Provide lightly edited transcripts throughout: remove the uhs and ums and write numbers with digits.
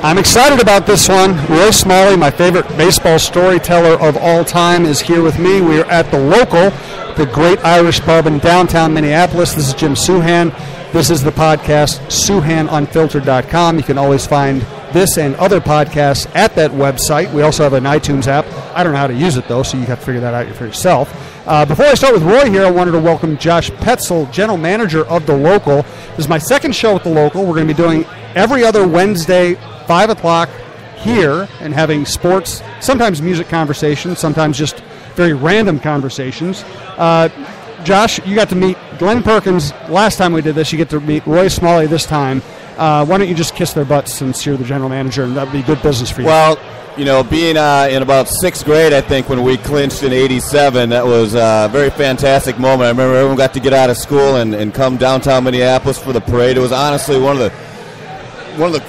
I'm excited about this one. Roy Smalley, my favorite baseball storyteller of all time, is here with me. We are at the Local, the Great Irish Pub in downtown Minneapolis. This is Jim Souhan. This is the podcast, SOUHAN-UNFILTERED.com. You can always find this and other podcasts at that website. We also have an iTunes app. I don't know how to use it, though, so you have to figure that out for yourself. Before I start with Roy here, I wanted to welcome Josh Petzel, General Manager of the Local. This is my second show at the Local. We're going to be doing every other Wednesday, 5 o'clock here, and having sports, sometimes music conversations, sometimes just very random conversations. Josh, you got to meet Glenn Perkins last time we did this. You get to meet Roy Smalley this time. Why don't you just kiss their butts since you're the general manager, and that would be good business for you. Well, you know, being in about 6th grade, I think, when we clinched in '87, that was a very fantastic moment. I remember everyone got to get out of school and come downtown Minneapolis for the parade. It was honestly one of the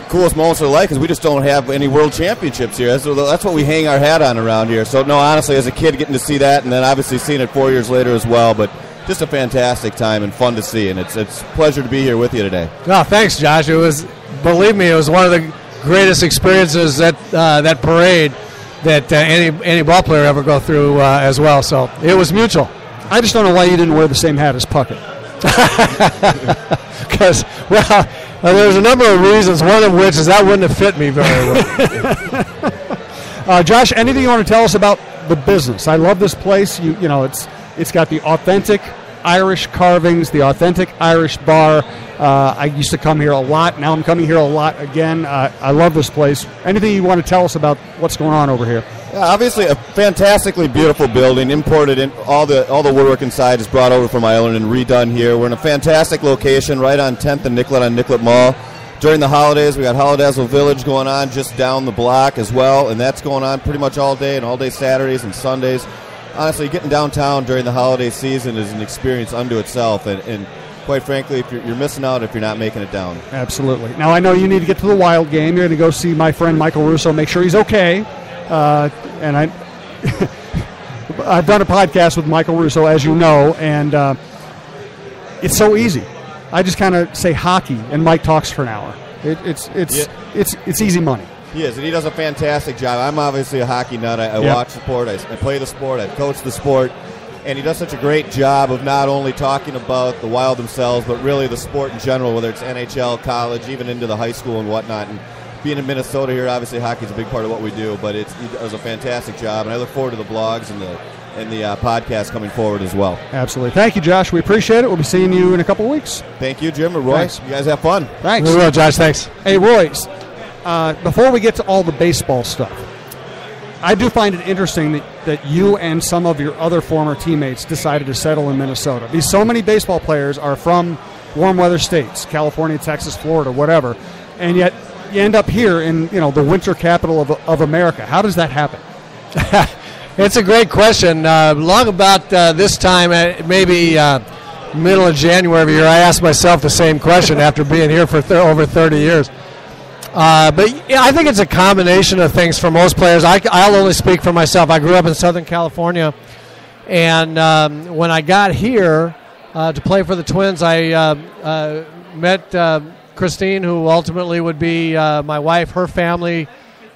coolest moments of life, because we just don't have any world championships here. That's what we hang our hat on around here. So, no, honestly, as a kid, getting to see that, and then obviously seeing it 4 years later as well, but just a fantastic time and fun to see, and it's a pleasure to be here with you today. Oh, thanks, Josh. Believe me, it was one of the greatest experiences that parade that any ball player ever go through as well. So it was mutual. I just don't know why you didn't wear the same hat as Puckett. Because, there's a number of reasons, one of which is that wouldn't have fit me very well. Josh, anything you want to tell us about the business? I love this place. You know, it's got the authentic Irish carvings, the authentic Irish bar. I used to come here a lot. Now I'm coming here a lot again. I love this place. Anything you want to tell us about what's going on over here? Yeah, obviously a fantastically beautiful building, imported in. All the woodwork inside is brought over from Ireland and redone here. We're in a fantastic location right on 10th and Nicollet on Nicollet Mall. During the holidays, we got Holidazzle Village going on just down the block as well, and that's going on pretty much all day, and all day Saturdays and Sundays. Honestly, getting downtown during the holiday season is an experience unto itself, and quite frankly, if you're missing out if you're not making it down. Absolutely. Now, I know you need to get to the Wild game. You're going to go see my friend Michael Russo, make sure he's okay. And I've done a podcast with Michael Russo, as you know, and it's so easy. I just kind of say hockey, and Mike talks for an hour. It's easy money. He is, and he does a fantastic job. I'm obviously a hockey nut. I watch the sport. I play the sport. I coach the sport. And he does such a great job of not only talking about the Wild themselves, but really the sport in general, whether it's NHL, college, even into the high school and whatnot. And being in Minnesota here, obviously hockey is a big part of what we do, but he does a fantastic job. And I look forward to the blogs and the podcast coming forward as well. Absolutely. Thank you, Josh. We appreciate it. We'll be seeing you in a couple of weeks. Thank you, Jim and Roy. Thanks. You guys have fun. Thanks. We will, Josh. Thanks. Hey, Roy, before we get to all the baseball stuff, I do find it interesting that you and some of your other former teammates decided to settle in Minnesota. Because so many baseball players are from warm weather states, California, Texas, Florida, whatever, and yet you end up here in the winter capital of America. How does that happen? It's a great question. Long about this time, maybe middle of January of the year, I asked myself the same question after being here for over 30 years. But yeah, I think it's a combination of things for most players. I'll only speak for myself. I grew up in Southern California, and when I got here to play for the Twins, I met Christine, who ultimately would be my wife. Her family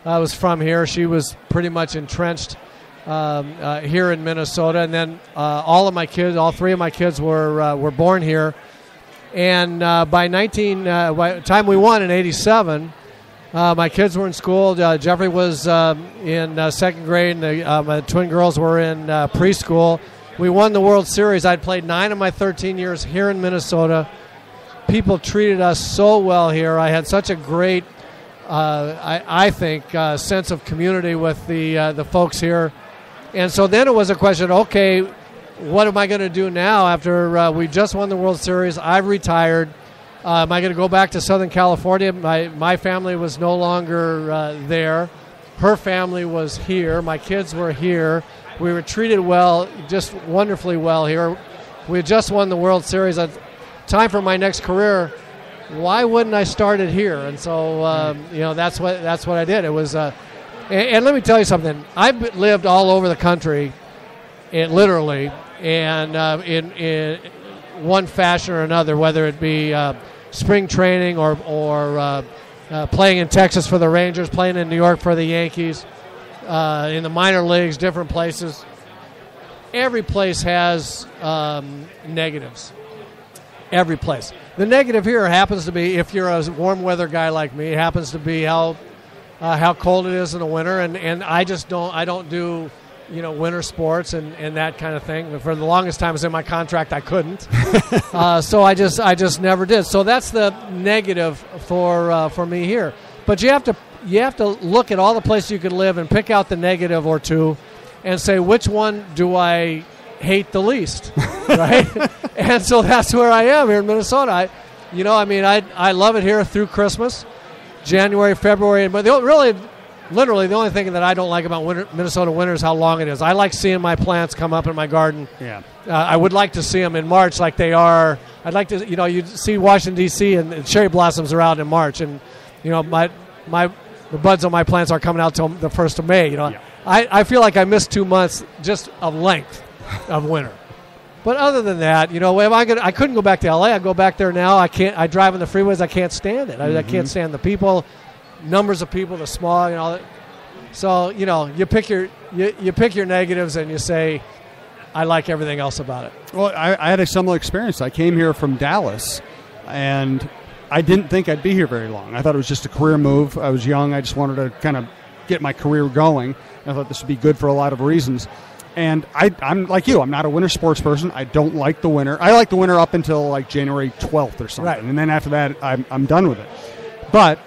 was from here. She was pretty much entrenched here in Minnesota, and then all three of my kids were born here. And by the time we won in '87. My kids were in school. Jeffrey was in 2nd grade, and my twin girls were in preschool. We won the World Series. I'd played 9 of my 13 years here in Minnesota. People treated us so well here. I had such a great, I think, sense of community with the folks here. And so then it was a question, okay, what am I going to do now after we just won the World Series? I've retired. Am I going to go back to Southern California? My family was no longer there. Her family was here. My kids were here. We were treated well, just wonderfully well here. We had just won the World Series. Time for my next career. Why wouldn't I start it here? And so, that's what I did. It was, and let me tell you something. I've lived all over the country, literally, and in one fashion or another, whether it be spring training or playing in Texas for the Rangers, playing in New York for the Yankees, in the minor leagues, different places. Every place has negatives. Every place. The negative here happens to be, if you're a warm weather guy like me, it happens to be how cold it is in the winter, and I don't do winter sports and that kind of thing. For the longest time, it was in my contract. I couldn't, so I just never did. So that's the negative for me here. But you have to look at all the places you could live and pick out the negative or two, and say which one do I hate the least, right? And so that's where I am here in Minnesota. I love it here through Christmas, January, February, but literally the only thing that I don't like about Minnesota winter is how long it is. I like seeing my plants come up in my garden. Yeah. I would like to see them in March like they are. I'd like to, you see Washington, D.C., and cherry blossoms are out in March, and the buds on my plants are coming out till the 1st of May. Yeah. I feel like I missed 2 months just of length of winter. But other than that, I couldn't go back to L.A. I go back there now. I can't. I drive on the freeways. I can't stand it. I can't stand the people, numbers of people, the smog, and all that. So you pick your negatives and you say, I like everything else about it. Well, I had a similar experience. I came here from Dallas, and I didn't think I'd be here very long. I thought it was just a career move. I was young. I just wanted to kind of get my career going. I thought this would be good for a lot of reasons. And I'm like you. I'm not a winter sports person. I don't like the winter. I like the winter up until like January 12th or something. Right. And then after that, I'm done with it. But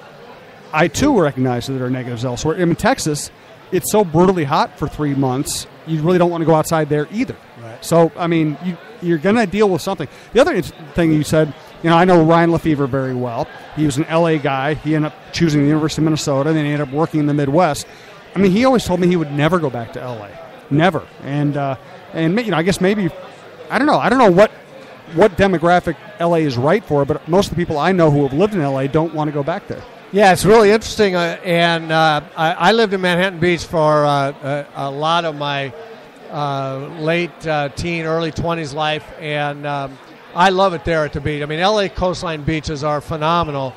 I, too, recognize that there are negatives elsewhere. In Texas, it's so brutally hot for 3 months, you really don't want to go outside there either. Right. So, I mean, you're going to deal with something. The other thing you said, I know Ryan Lefevre very well. He was an L.A. guy. He ended up choosing the University of Minnesota, and then he ended up working in the Midwest. I mean, he always told me he would never go back to L.A., never. And I guess maybe, I don't know what demographic L.A. is right for, but most of the people I know who have lived in L.A. don't want to go back there. Yeah, it's really interesting. I lived in Manhattan Beach for a lot of my late teen, early 20s life, and I love it there at the beach. I mean, L.A. coastline beaches are phenomenal.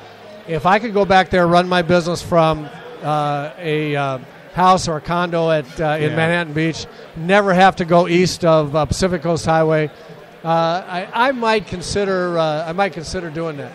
If I could go back there, run my business from a house or a condo in Manhattan Beach, never have to go east of Pacific Coast Highway, I might consider doing that.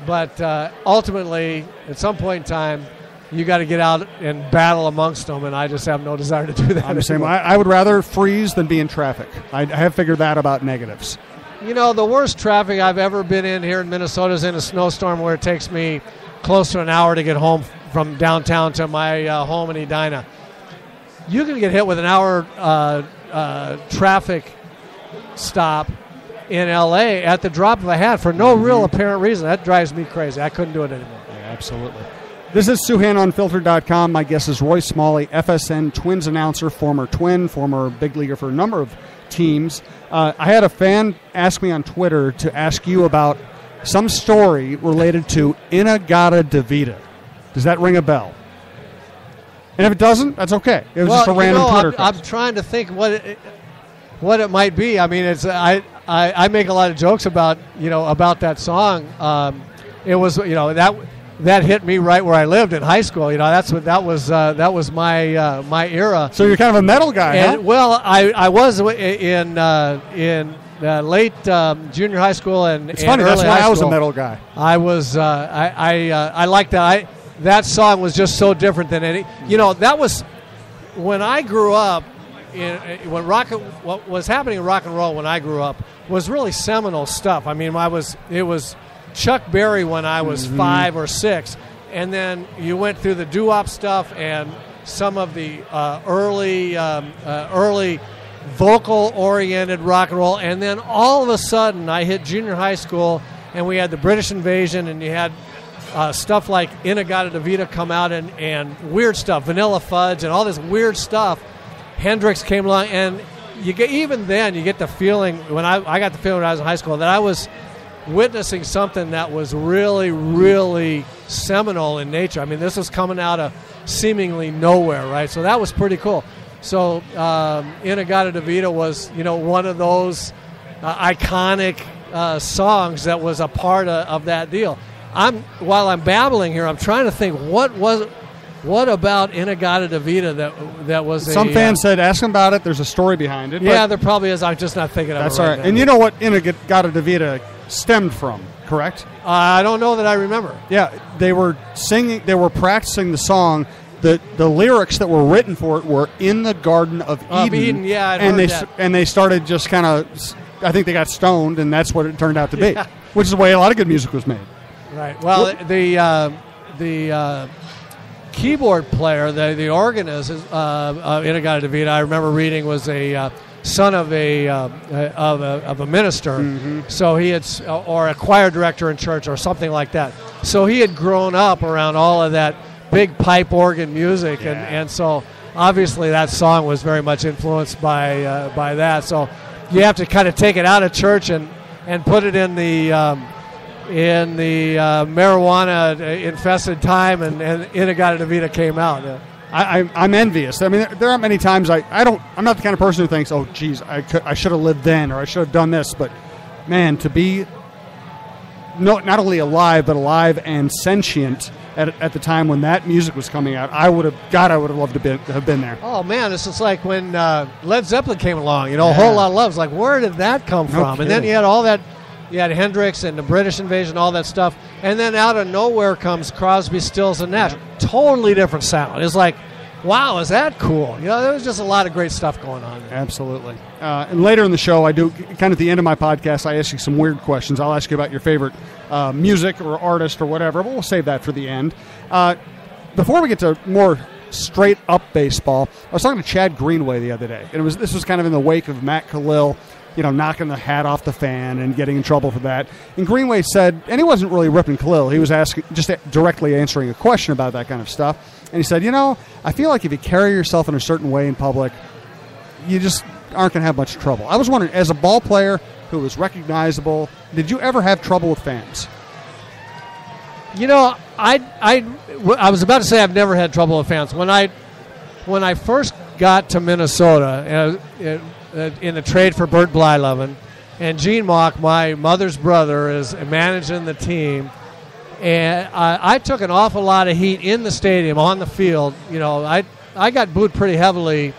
But ultimately, at some point in time, you got to get out and battle amongst them, and I just have no desire to do that. I'm the same. I would rather freeze than be in traffic. I have figured that about negatives. The worst traffic I've ever been in here in Minnesota is in a snowstorm where it takes me close to an hour to get home from downtown to my home in Edina. You can get hit with an hour traffic stop in L.A. at the drop of a hat for no real apparent reason. That drives me crazy. I couldn't do it anymore. Yeah, absolutely. This is SOUHAN-UNFILTERED.com. My guest is Roy Smalley, FSN Twins announcer, former Twin, former big leaguer for a number of teams. I had a fan ask me on Twitter to ask you about some story related to In-A-Gadda-Da-Vida. Does that ring a bell? And if it doesn't, that's okay. It was just a random Twitter question. I'm trying to think what it might be. I mean, it's I make a lot of jokes about that song. It was that hit me right where I lived in high school. That was my era. So you're kind of a metal guy, and, huh? Well, I was in late junior high school and it's funny. That's why I was a metal guy. I was I liked that. That song was just so different than any. That was when I grew up. What was happening in rock and roll when I grew up was really seminal stuff. I mean, it was Chuck Berry when I was 5 or 6, and then you went through the doo-wop stuff and some of the early vocal-oriented rock and roll, and then all of a sudden I hit junior high school and we had the British invasion, and you had stuff like In-A-Gadda-Da-Vida come out and weird stuff, Vanilla Fudge and all this weird stuff. Hendrix came along, and you get the feeling when I got the feeling when I was in high school that I was witnessing something that was really, really seminal in nature. I mean, this was coming out of seemingly nowhere, right? So that was pretty cool. So In-A-Gadda-Da-Vida was, one of those iconic songs that was a part of that deal. while I'm babbling here, I'm trying to think what about Inagata Vida that was Some fans said, ask them about it. There's a story behind it. Yeah, there probably is. I'm just not thinking of it. That's all right. And you know what Inagata Vida stemmed from, correct? I don't know that I remember. Yeah, they were singing. They were practicing the song. The lyrics that were written for it were "In the Garden of Eden." Yeah, I'd and heard they that. and they started just kind of. I think they got stoned, and that's what it turned out to be. Which is the way a lot of good music was made. Right. Well, the keyboard player, the organist, Inagata Vida, I remember reading, was a son of a minister. Mm-hmm. So he had, or a choir director in church, or something like that. So he had grown up around all of that big pipe organ music, and so obviously that song was very much influenced by that. So you have to kind of take it out of church and put it in the marijuana infested time, and Inagata Vida came out. I'm envious. I mean, there aren't many times I'm not the kind of person who thinks, oh, geez, I should have lived then, or I should have done this. But man, to be not only alive, but alive and sentient at the time when that music was coming out, I would have loved to have been there. Oh man, it's just like when Led Zeppelin came along. A whole lot of love. It's like, where did that come from? Kidding. And then you had all that. You had Hendrix and the British invasion, all that stuff, and then out of nowhere comes Crosby, Stills, and Nash. Totally different sound. It's like, wow, is that cool? There was just a lot of great stuff going on there. Absolutely. And later in the show, I do, kind of at the end of my podcast, I ask you some weird questions. I'll ask you about your favorite music or artist or whatever, but we'll save that for the end. Before we get to more straight-up baseball, I was talking to Chad Greenway the other day, and this was kind of in the wake of Matt Khalil, knocking the hat off the fan and getting in trouble for that. And Greenway said, and he wasn't really ripping Khalil, he was just directly answering a question about that kind of stuff. And he said, I feel like if you carry yourself in a certain way in public, you just aren't going to have much trouble. I was wondering, as a ball player who was recognizable, did you ever have trouble with fans? I was about to say I've never had trouble with fans. When I first got to Minnesota, in the trade for Bert Blyleven, and Gene Mock, my mother's brother, is managing the team, and I took an awful lot of heat in the stadium, on the field. I got booed pretty heavily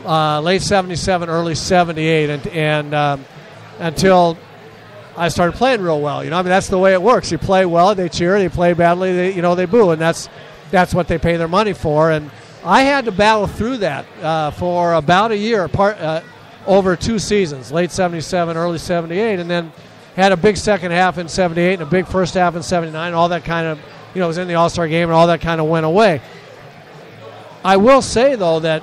late 77, early 78, and until I started playing real well. That's the way it works. You play well, they cheer. They play badly, they boo, and that's what they pay their money for. And I had to battle through that for about a year, over 2 seasons, late 77, early 78, and then had a big second half in 78 and a big first half in 79. All that kind of, was in the All-Star game, and all that kind of went away. I will say, though, that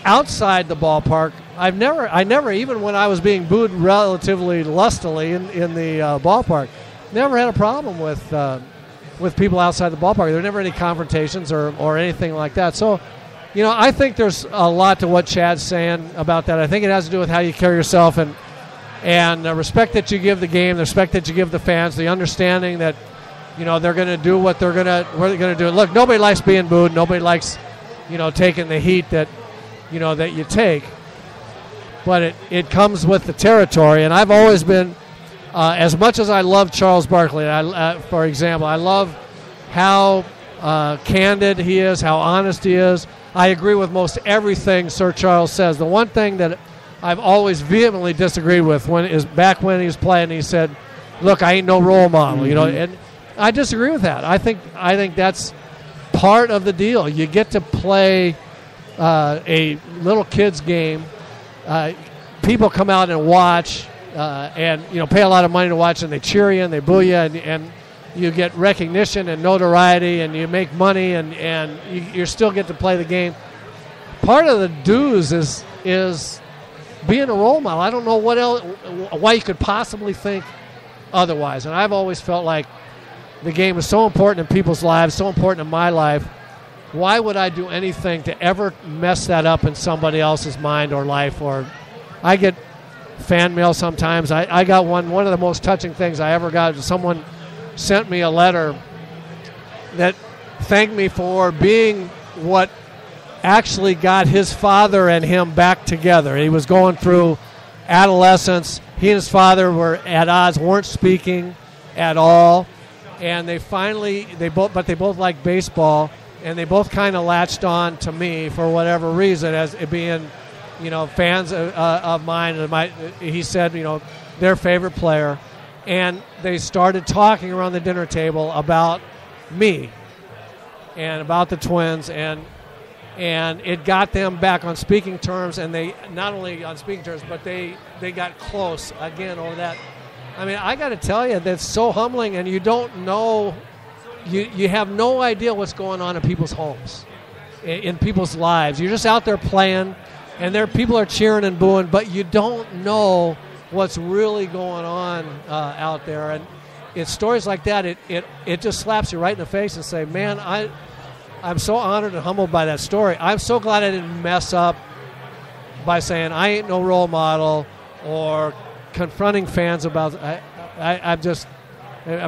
outside the ballpark, I never, even when I was being booed relatively lustily in the ballpark, never had a problem with people outside the ballpark. There were never any confrontations or anything like that. So, I think there's a lot to what Chad's saying about that. I think it has to do with how you carry yourself and the respect that you give the game, the respect that you give the fans, the understanding that, they're going to do what they're going to do. Look, nobody likes being booed. Nobody likes, taking the heat that you take. But it comes with the territory. And I've always been, as much as I love Charles Barkley, for example, I love how candid he is, how honest he is. I agree with most everything Sir Charles says. The one thing that I've always vehemently disagreed with back when he was playing, he said, "Look, I ain't no role model," and I disagree with that. I think that's part of the deal. You get to play a little kid's game. People come out and watch, and pay a lot of money to watch, and they cheer you and they boo you, and you get recognition and notoriety, and you make money, and you still get to play the game. Part of the dues is being a role model. I don't know why you could possibly think otherwise. And I've always felt like the game is so important in people's lives, so important in my life. Why would I do anything to ever mess that up in somebody else's mind or life? Or I get fan mail sometimes. I got one of the most touching things I ever got. Someone sent me a letter that thanked me for being what actually got his father and him back together. He was going through adolescence. He and his father were at odds, weren't speaking, at all. And they both like baseball, and they both kind of latched on to me for whatever reason as it being, fans of mine. He said, their favorite player, and they started talking around the dinner table about me and about the Twins, and it got them back on speaking terms, and they not only on speaking terms, but they got close again over that. I mean, I got to tell you, that's so humbling, and you don't know, you have no idea what's going on in people's homes, in people's lives. You're just out there playing, and people are cheering and booing, but you don't know what's really going on out there. And it's stories like that, it just slaps you right in the face and say, man, I'm so honored and humbled by that story. I'm so glad I didn't mess up by saying I ain't no role model or confronting fans about. I'm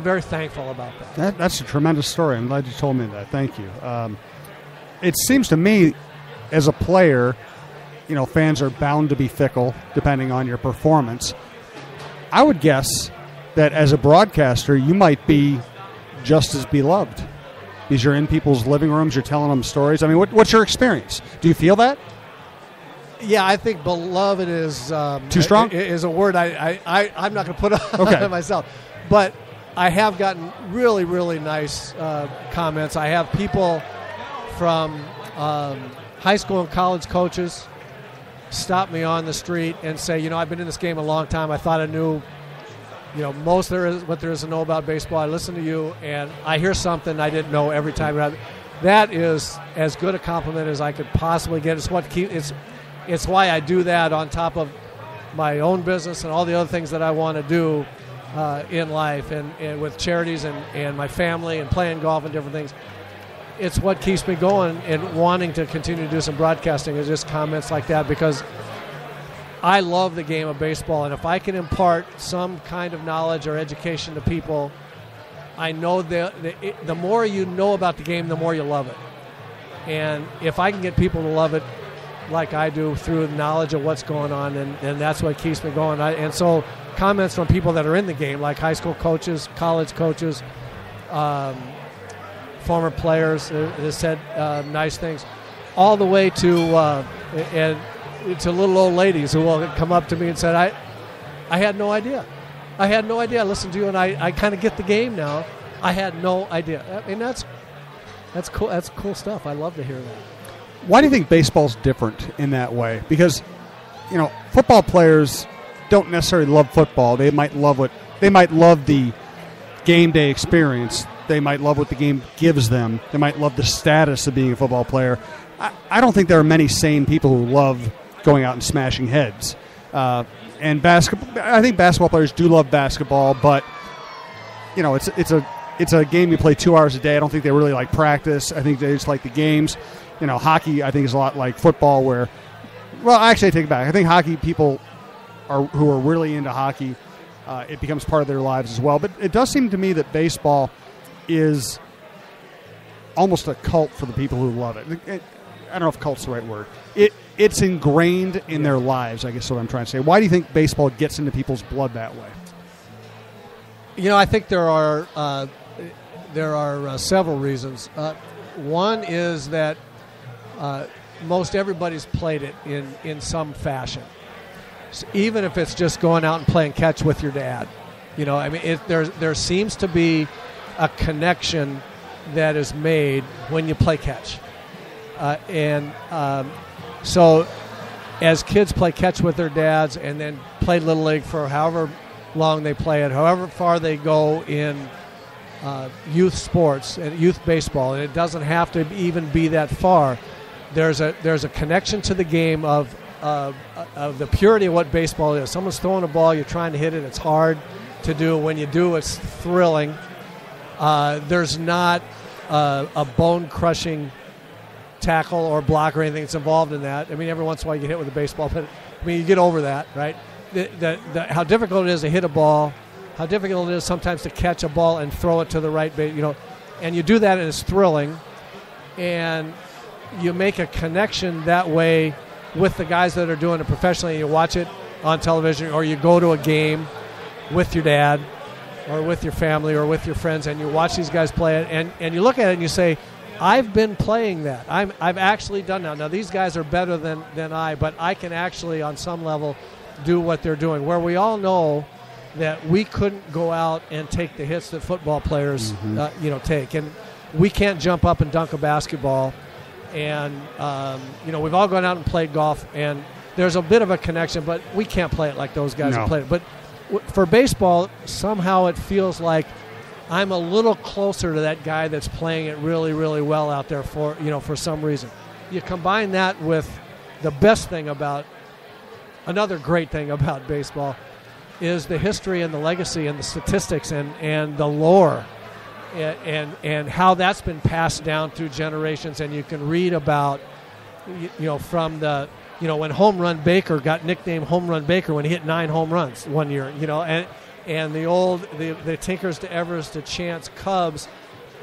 very thankful about that. That's a tremendous story. I'm glad you told me that. Thank you. It seems to me, as a player, fans are bound to be fickle depending on your performance. I would guess that as a broadcaster, you might be just as beloved because you're in people's living rooms, you're telling them stories. I mean, what's your experience? Do you feel that? Yeah, I think beloved is too strong. Is a word I'm not going to put on myself, but I have gotten really, really nice comments. I have people from high school and college coaches stop me on the street and say, I've been in this game a long time. I thought I knew, most what there is to know about baseball. I listen to you, and I hear something I didn't know every time. That is as good a compliment as I could possibly get. It's why I do that on top of my own business and all the other things that I want to do in life and with charities and my family and playing golf and different things. It's what keeps me going and wanting to continue to do some broadcasting is just comments like that, because I love the game of baseball, and if I can impart some kind of knowledge or education to people, I know the more you know about the game, the more you love it. And if I can get people to love it like I do through knowledge of what's going on, and that's what keeps me going. And so comments from people that are in the game, like high school coaches, college coaches, former players that said nice things, all the way to little old ladies who will come up to me and said, I had no idea. I listened to you, and I kind of get the game now. I had no idea. I mean, that's cool. That's cool stuff. I love to hear that. Why do you think baseball's different in that way? Because, football players don't necessarily love football. They might love the game day experience. They might love what the game gives them. They might love the status of being a football player. I don't think there are many sane people who love going out and smashing heads. And basketball, I think basketball players do love basketball, but it's a game you play 2 hours a day. I don't think they really like practice. I think they just like the games. Hockey, I think, is a lot like football where, well, actually, I take it back. I think hockey people who are really into hockey, it becomes part of their lives as well. But it does seem to me that baseball is almost a cult for the people who love it. I don't know if cult's the right word. It's ingrained in their lives, I guess is what I'm trying to say. Why do you think baseball gets into people's blood that way? I think there are several reasons. One is that most everybody's played it in some fashion. So even if it's just going out and playing catch with your dad. There seems to be a connection that is made when you play catch. So as kids play catch with their dads and then play Little League for however long they play it, however far they go in youth sports and youth baseball, and it doesn't have to even be that far. There's a connection to the game of the purity of what baseball is. Someone's throwing a ball, you're trying to hit it, it's hard to do. When you do, it's thrilling. There's not a bone-crushing tackle or block or anything that's involved in that. I mean, every once in a while you get hit with a baseball, but you get over that, right? How difficult it is to hit a ball, how difficult it is sometimes to catch a ball and throw it to the right base, and you do that and it's thrilling, and you make a connection that way with the guys that are doing it professionally. You watch it on television or you go to a game with your dad, or with your family or with your friends, and you watch these guys play it, and you look at it and you say, I've been playing that. I've actually done that. Now, these guys are better than I, but I can actually, on some level, do what they're doing. Where we all know that we couldn't go out and take the hits that football players, take. And we can't jump up and dunk a basketball. And, we've all gone out and played golf, and there's a bit of a connection, but we can't play it like those guys have played it. But for baseball, somehow it feels like I'm a little closer to that guy that's playing it really, really well out there for some reason. You combine that with the best thing about, another great thing about baseball is the history and the legacy and the statistics and the lore and how that's been passed down through generations. And you can read about, from the, when Home Run Baker got nicknamed Home Run Baker when he hit 9 home runs one year, and the Tinkers to Evers to Chance Cubs,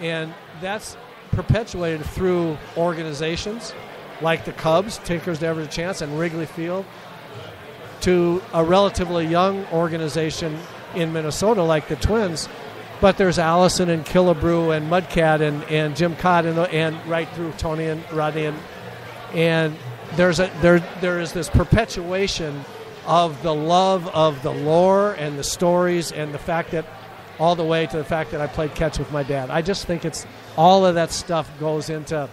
and that's perpetuated through organizations like the Cubs, Tinkers to Evers to Chance, and Wrigley Field, to a relatively young organization in Minnesota like the Twins. But there's Allison and Killebrew and Mudcat and Jim Cott and right through Tony and Rodney, and there is this perpetuation of the love of the lore and the stories and the fact that, all the way to the fact that I played catch with my dad. I just think it's all of that stuff goes into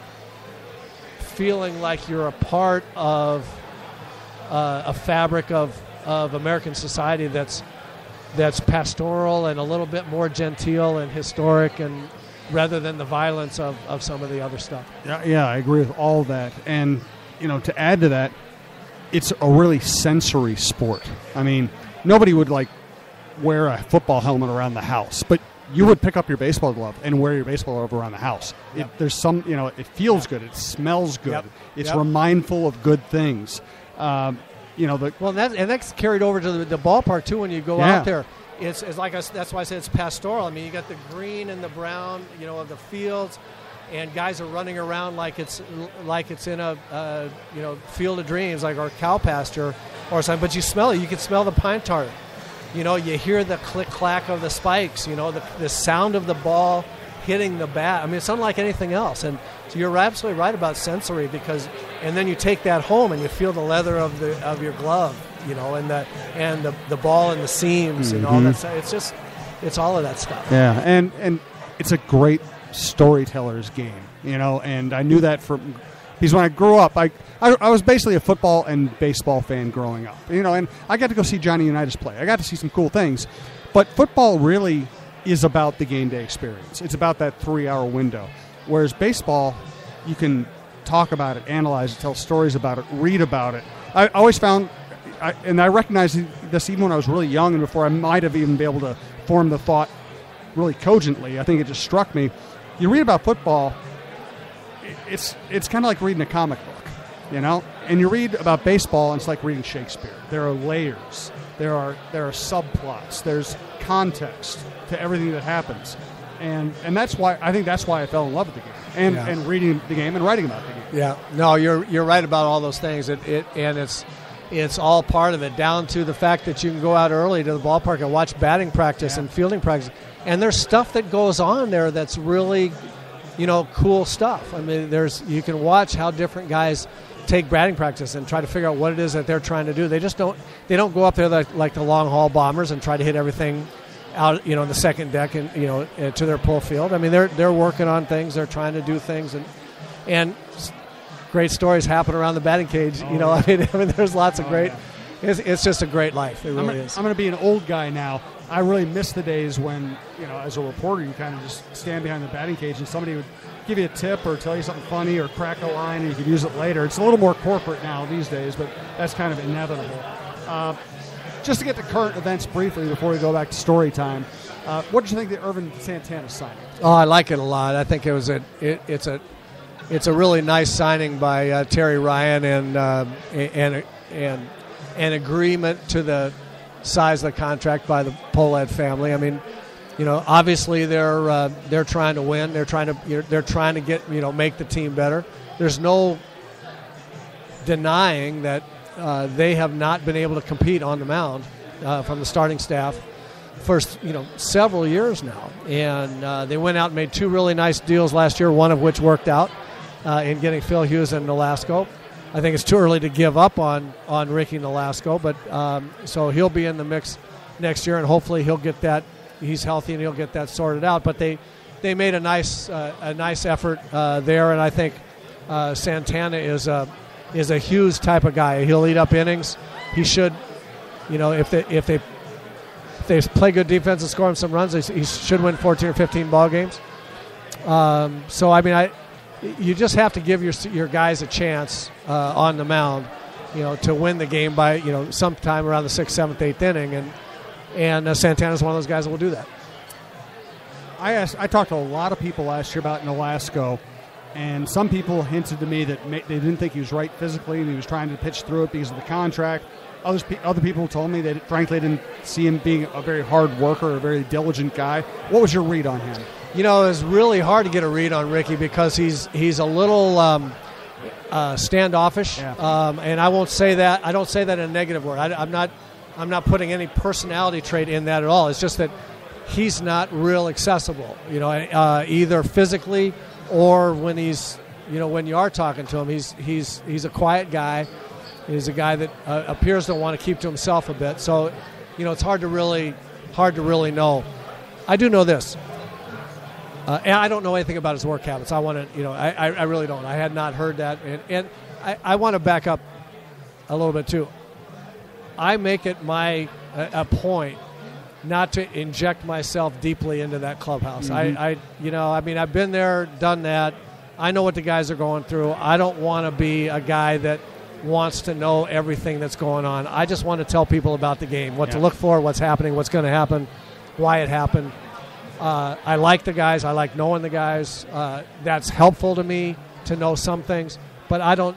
feeling like you're a part of a fabric of American society that's pastoral and a little bit more genteel and historic, and rather than the violence of some of the other stuff. Yeah, I agree with all that. And to add to that, it's a really sensory sport. I mean, nobody would wear a football helmet around the house, but you would pick up your baseball glove and wear your baseball glove around the house. Yep. There's some, it feels good. It smells good. Yep. It's remindful of good things. That's carried over to the ballpark too. When you go out there, it's like that's why I said it's pastoral. I mean, you got the green and the brown, of the fields, and guys are running around like it's in a field of dreams, or cow pasture or something. But you smell it. You can smell the pine tar. You hear the click clack of the spikes. The sound of the ball hitting the bat. I mean, it's unlike anything else. And so you're absolutely right about sensory, and then you take that home and you feel the leather of your glove, and the ball and the seams and all that stuff. It's all of that stuff. Yeah, and it's a great storyteller's game, and I knew that because when I grew up, I was basically a football and baseball fan growing up, and I got to go see Johnny Unitas play. I got to see some cool things, but football really is about the game day experience. It's about that 3-hour window, whereas baseball, you can talk about it, analyze it, tell stories about it, read about it. I always found, and I recognized this even when I was really young and before I might have even been able to form the thought really cogently. I think it just struck me. You read about football, it's kind of like reading a comic book, and you read about baseball, and it's like reading Shakespeare. There are layers. There are subplots. There's context to everything that happens, and that's why I fell in love with the game and reading the game and writing about the game. Yeah, no, you're right about all those things. It's all part of it, down to the fact that you can go out early to the ballpark and watch batting practice and fielding practice, and there's stuff that goes on there that's really, cool stuff. I mean, you can watch how different guys take batting practice and try to figure out what it is that they're trying to do. They don't go up there like the long haul bombers and try to hit everything out, in the second deck and to their pull field. I mean, they're working on things. They're trying to do things, and great stories happen around the batting cage. I mean, there's lots of great. It's just a great life. It really is. I'm going to be an old guy now. I really miss the days when, as a reporter, you kind of just stand behind the batting cage and somebody would give you a tip or tell you something funny or crack a line and you could use it later. It's a little more corporate now these days, but that's kind of inevitable. Just to get to current events briefly before we go back to story time, what did you think of the Irvin Santana signing? Oh, I like it a lot. I think it's a really nice signing by Terry Ryan and an agreement to the size of the contract by the Pohlad family. I mean, obviously they're trying to win. They're trying to get make the team better. There's no denying that they have not been able to compete on the mound from the starting staff. for several years now. And they went out and made 2 really nice deals last year, one of which worked out in getting Phil Hughes and Nolasco. I think it's too early to give up on Ricky Nolasco, but so he'll be in the mix next year, and hopefully he'll get that. He's healthy and he'll get that sorted out. But they made a nice effort there, and I think Santana is a Hughes type of guy. He'll eat up innings. He should, if they play good defense and score him some runs, he should win 14 or 15 ball games. So I mean, you just have to give your guys a chance on the mound, to win the game by sometime around the 6th, 7th, 8th inning, and Santana's one of those guys that will do that. I talked to a lot of people last year about Nolasco, and some people hinted to me that they didn't think he was right physically and he was trying to pitch through it because of the contract. Other people told me that, frankly, didn't see him being a very hard worker, a very diligent guy. What was your read on him? It was really hard to get a read on Ricky because he's a little standoffish, and I won't say that. I don't say that in a negative word. I'm not putting any personality trait in that at all. It's just that he's not real accessible, either physically or when when you are talking to him. He's a quiet guy. He's a guy that appears to want to keep to himself a bit. So, it's hard to really know. I do know this. And I don't know anything about his work habits. I really don't. I had not heard that. And I want to back up a little bit, too. I make it a point not to inject myself deeply into that clubhouse. Mm-hmm. I've been there, done that. I know what the guys are going through. I don't want to be a guy that wants to know everything that's going on. I just want to tell people about the game, what to look for, what's happening, what's going to happen, why it happened. I like the guys. I like knowing the guys. That's helpful to me to know some things, but I don't.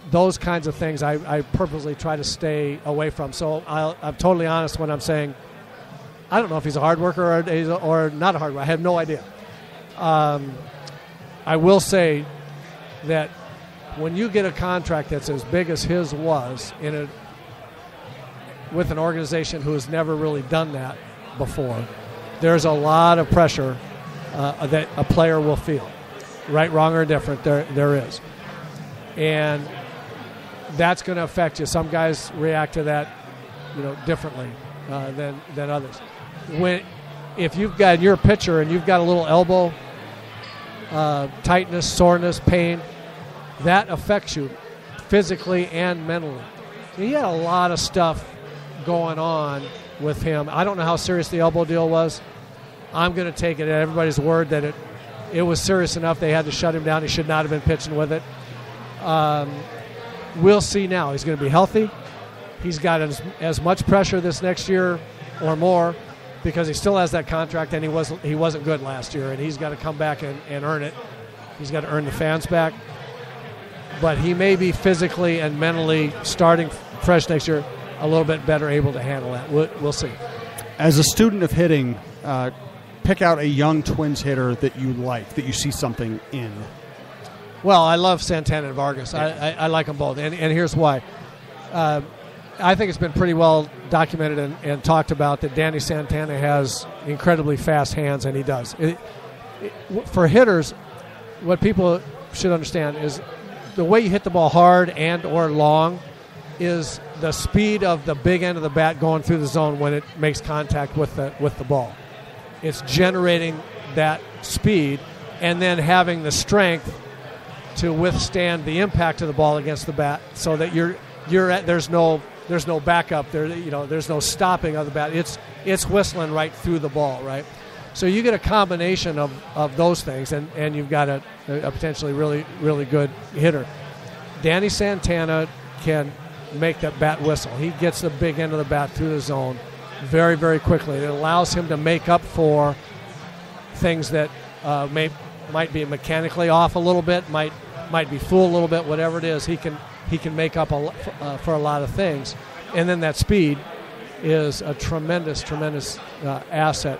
Those kinds of things I purposely try to stay away from. So I'm totally honest when I'm saying I don't know if he's a hard worker or not a hard worker. I have no idea. I will say that when you get a contract that's as big as his was with an organization who has never really done that before, there's a lot of pressure that a player will feel, right, wrong, or indifferent. There is, and that's going to affect you. Some guys react to that, differently than others. If you're a pitcher and you've got a little elbow tightness, soreness, pain, that affects you physically and mentally. He had a lot of stuff going on with him. I don't know how serious the elbow deal was. I'm going to take it at everybody's word that it was serious enough they had to shut him down. He should not have been pitching with it. We'll see now. He's going to be healthy. He's got as much pressure this next year or more because he still has that contract, and he wasn't good last year, and he's got to come back and earn it. He's got to earn the fans back. But he may be physically and mentally, starting fresh next year, a little bit better able to handle that. We'll see. As a student of hitting, pick out a young Twins hitter that you like, that you see something in. Well, I love Santana and Vargas. I like them both, and here's why. I think it's been pretty well documented and talked about that Danny Santana has incredibly fast hands, and he does. For hitters, what people should understand is the way you hit the ball hard and or long is the speed of the big end of the bat going through the zone when it makes contact with the ball. It's generating that speed and then having the strength to withstand the impact of the ball against the bat, so that there's no backup there. There's no stopping of the bat. It's whistling right through the ball, right? So you get a combination of those things, and you've got a potentially really, really good hitter. Danny Santana can make that bat whistle. He gets the big end of the bat through the zone very, very quickly. It allows him to make up for things that might be mechanically off a little bit, might be full a little bit, whatever it is. He can make up for a lot of things. And then that speed is a tremendous, tremendous asset.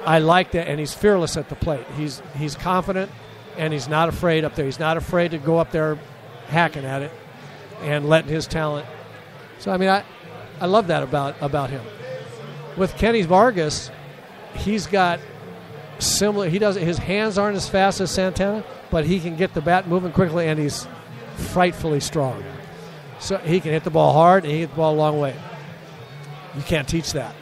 I like that, and he's fearless at the plate. He's confident, and he's not afraid up there. He's not afraid to go up there hacking at it and letting his talent. So, I mean, I love that about him. With Kenny Vargas, he's got similar. His hands aren't as fast as Santana, but he can get the bat moving quickly, and he's frightfully strong. So he can hit the ball hard, and he hit the ball a long way. You can't teach that.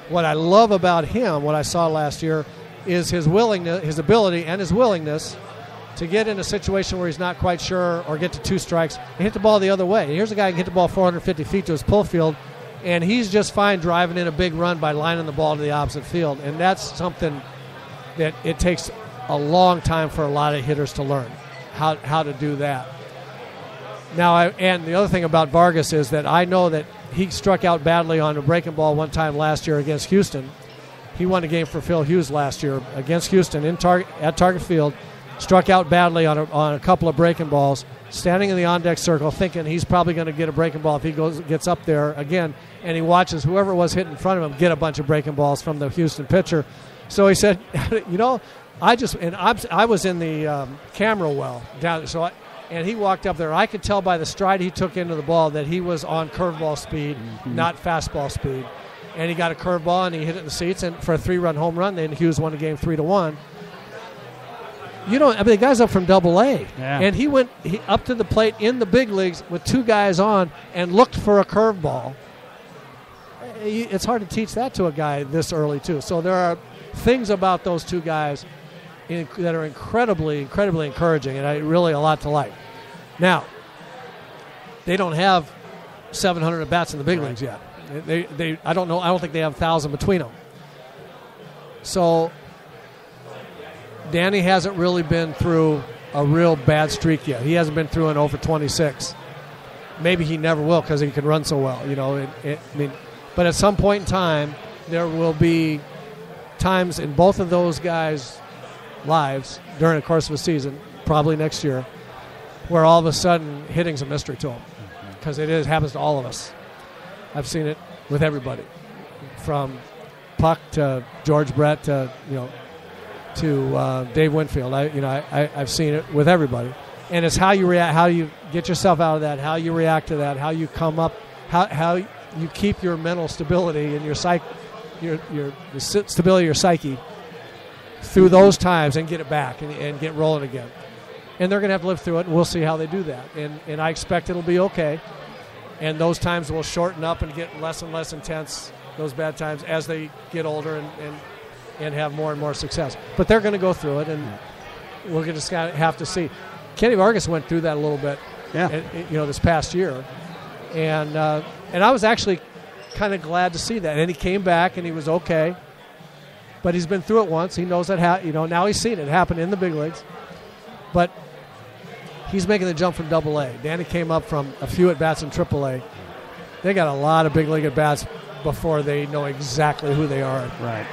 What I love about him, what I saw last year, is his willingness, his ability, and his willingness to get in a situation where he's not quite sure or get to 2 strikes and hit the ball the other way. And here's a guy who can hit the ball 450 feet to his pull field, and he's just fine driving in a big run by lining the ball to the opposite field. And that's something that it takes a long time for a lot of hitters to learn, how to do that. Now, and the other thing about Vargas is that I know that he struck out badly on a breaking ball one time last year against Houston. He won a game for Phil Hughes last year against Houston at Target Field. Struck out badly on a couple of breaking balls, standing in the on-deck circle thinking he's probably going to get a breaking ball if he gets up there again, and he watches whoever was hitting in front of him get a bunch of breaking balls from the Houston pitcher. So he said, I was in the camera well down, and he walked up there. I could tell by the stride he took into the ball that he was on curveball speed, not fastball speed. And he got a curveball and he hit it in the seats, and for a 3-run home run, then Hughes won the game 3-1. The guy's up from Double-A, and he went up to the plate in the big leagues with 2 guys on and looked for a curveball. It's hard to teach that to a guy this early too. So there are things about those 2 guys that are incredibly, incredibly encouraging, and really a lot to like. Now, they don't have 700 at bats in the big leagues yet. I don't know. I don't think they have 1,000 between them. So Danny hasn't really been through a real bad streak yet. He hasn't been through an 0-for-26. Maybe he never will because he can run so well. But at some point in time, there will be times in both of those guys' lives during the course of a season, probably next year, where all of a sudden hitting's a mystery to them, because it happens to all of us. I've seen it with everybody, from Puck to George Brett to Dave Winfield. I've seen it with everybody, and it's how you react, how you get yourself out of that, how you react to that, how you come up, how you keep your mental stability and your stability of your psyche through those times and get it back and get rolling again. And they're going to have to live through it, and we'll see how they do that. And I expect it'll be okay. And those times will shorten up and get less and less intense, those bad times, as they get older and have more and more success. But they're going to go through it, and we're going to have to see. Kenny Vargas went through that a little bit, this past year. And I was actually kind of glad to see that. And he came back, and he was okay. But he's been through it once. He knows that, now he's seen it happen in the big leagues. But he's making the jump from Double-A. Danny came up from a few at-bats in Triple-A. They got a lot of big league at-bats before they know exactly who they are. Right.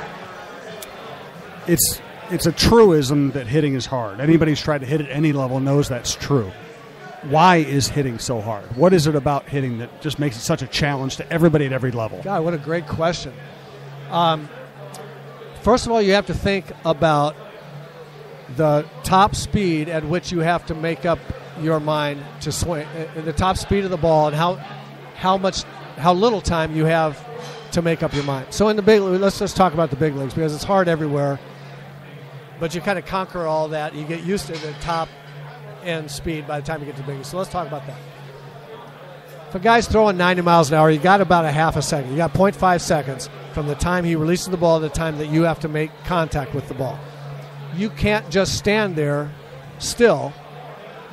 It's a truism that hitting is hard. Anybody who's tried to hit at any level knows that's true. Why is hitting so hard? What is it about hitting that just makes it such a challenge to everybody at every level? God, what a great question. First of all, you have to think about the top speed at which you have to make up your mind to swing, the top speed of the ball, and how little time you have to make up your mind. So in the big, let's just talk about the big leagues, because it's hard everywhere, but you kind of conquer all that. You get used to the top end speed by the time you get to the big leagues. So let's talk about that. If a guy's throwing 90 miles an hour, you got about a half a second. You got 0.5 seconds from the time he releases the ball to the time that you have to make contact with the ball. You can't just stand there still,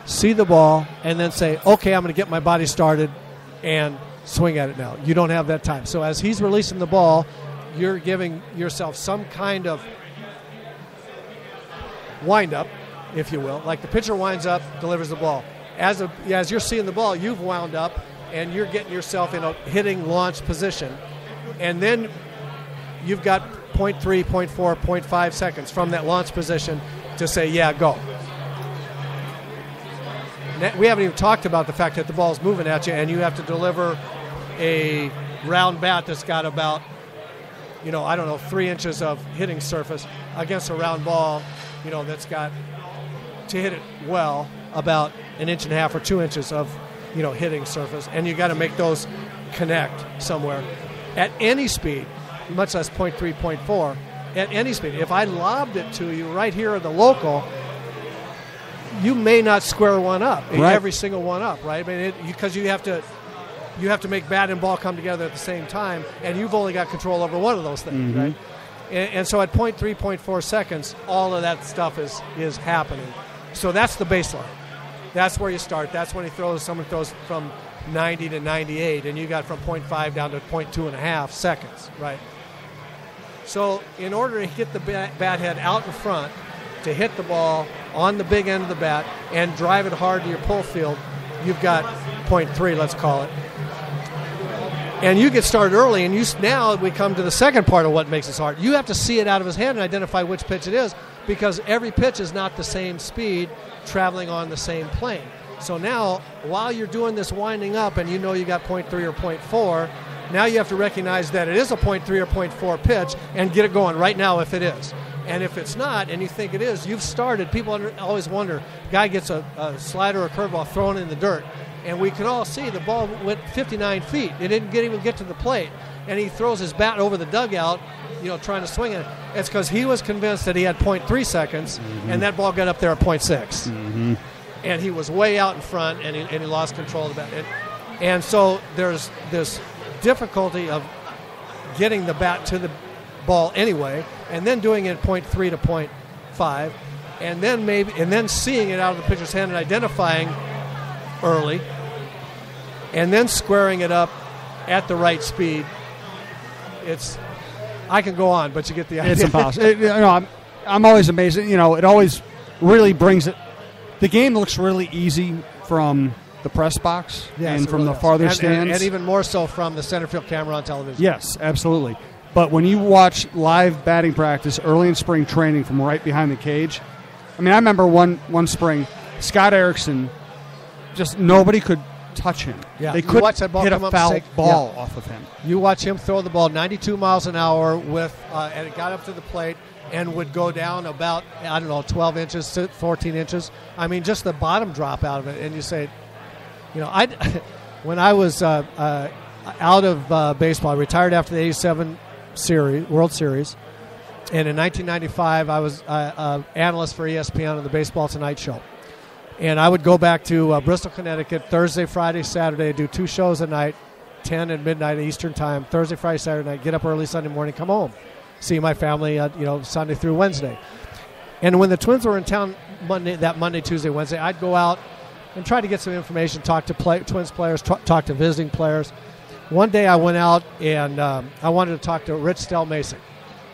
see the ball, and then say, okay, I'm going to get my body started and swing at it now. You don't have that time. So as he's releasing the ball, you're giving yourself some kind of wind-up, if you will. Like the pitcher winds up, delivers the ball. As you're seeing the ball, you've wound up, and you're getting yourself in a hitting launch position. And then you've got 0.3, 0.4, 0.5 seconds from that launch position to say, yeah, go. We haven't even talked about the fact that the ball's moving at you and you have to deliver a round bat that's got about, 3 inches of hitting surface against a round ball, that's got, to hit it well, about 1.5 inches or 2 inches of, hitting surface. And you got to make those connect somewhere at any speed. much less 0.3, 0.4, at any speed. If I lobbed it to you right here at the local, you may not square one up, every single one up, right? I mean, because you have to make bat and ball come together at the same time, and you've only got control over one of those things, right? And so at 0.3, 0.4 seconds, all of that stuff is happening. So that's the baseline. That's where you start. That's when someone throws from 90 to 98, and you got from 0.5 down to 0.2.5 seconds, right? So in order to get the bat head out in front, to hit the ball on the big end of the bat and drive it hard to your pull field, you've got 0.3, let's call it. And you get started early, and now we come to the second part of what makes this hard. You have to see it out of his hand and identify which pitch it is, because every pitch is not the same speed traveling on the same plane. So now, while you're doing this winding up and you know you got 0.3 or 0.4, now you have to recognize that it is a 0.3 or 0.4 pitch and get it going right now if it is. And if it's not, and you think it is, you've started. People always wonder, guy gets a slider or a curveball thrown in the dirt, and we can all see the ball went 59 feet. It didn't even get to the plate, and he throws his bat over the dugout, trying to swing it. It's because he was convinced that he had 0.3 seconds, and that ball got up there at 0.6. And he was way out in front, and he lost control of the bat. And so there's this difficulty of getting the bat to the ball anyway, and then doing it 0.3 to 0.5, and then seeing it out of the pitcher's hand and identifying early, and then squaring it up at the right speed. I can go on, but you get the idea. It's impossible. I'm always amazed. It always really brings it. The game looks really easy from the press box and from the farther stands. And even more so from the center field camera on television. Yes, absolutely. But when you watch live batting practice early in spring training from right behind the cage, I remember one spring, Scott Erickson, just nobody could touch him. Yeah. They couldn't hit a foul ball off of him. You watch him throw the ball 92 miles an hour and it got up to the plate and would go down about, 12 inches, 14 inches. I mean, just the bottom drop out of it. And you say, when I was out of baseball, I retired after the 87 World Series. And in 1995, I was an analyst for ESPN on the Baseball Tonight show. And I would go back to Bristol, Connecticut, Thursday, Friday, Saturday, do 2 shows a night, 10 and midnight Eastern time, Thursday, Friday, Saturday night, get up early Sunday morning, come home, see my family, Sunday through Wednesday. And when the Twins were in town Monday, Tuesday, Wednesday, I'd go out and try to get some information, talk to Twins players, talk to visiting players. One day I went out and I wanted to talk to Rich Mason.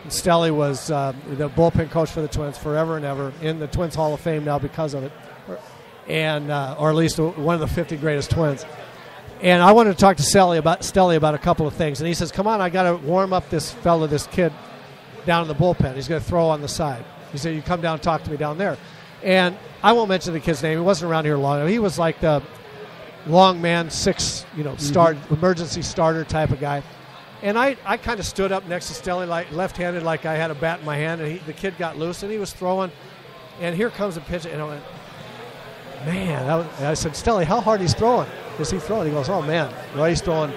And Stelly was the bullpen coach for the Twins forever and ever, in the Twins Hall of Fame now because of it, and or at least one of the 50 greatest Twins. And I wanted to talk to Stelly about a couple of things. And he says, come on, I got to warm up this kid down in the bullpen. He's going to throw on the side. He said, you come down and talk to me down there. And I won't mention the kid's name. He wasn't around here long. He was like the long man, emergency starter type of guy. And I kind of stood up next to Stelly, like left-handed, like I had a bat in my hand, and the kid got loose, and he was throwing. And here comes a pitch, and I went, man. I said, Stelly, how hard he's throwing? Is he throwing? He goes, oh, man. Well, he's throwing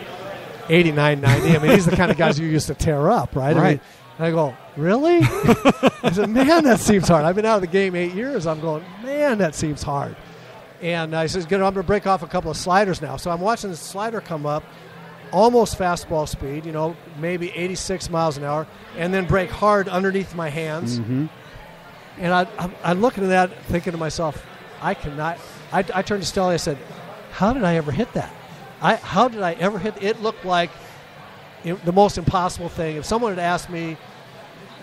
89, 90. I mean, he's the kind of guys you used to tear up, right? Right. I go, really? I said, man, that seems hard. I've been out of the game 8 years. I'm going, man, that seems hard. And I said, I'm going to break off a couple of sliders now. So I'm watching the slider come up, almost fastball speed, maybe 86 miles an hour, and then break hard underneath my hands. Mm-hmm. And I'm looking at that, thinking to myself, I cannot. I turned to Stelly, I said, how did I ever hit that? How did I ever hit? It looked like the most impossible thing. If someone had asked me,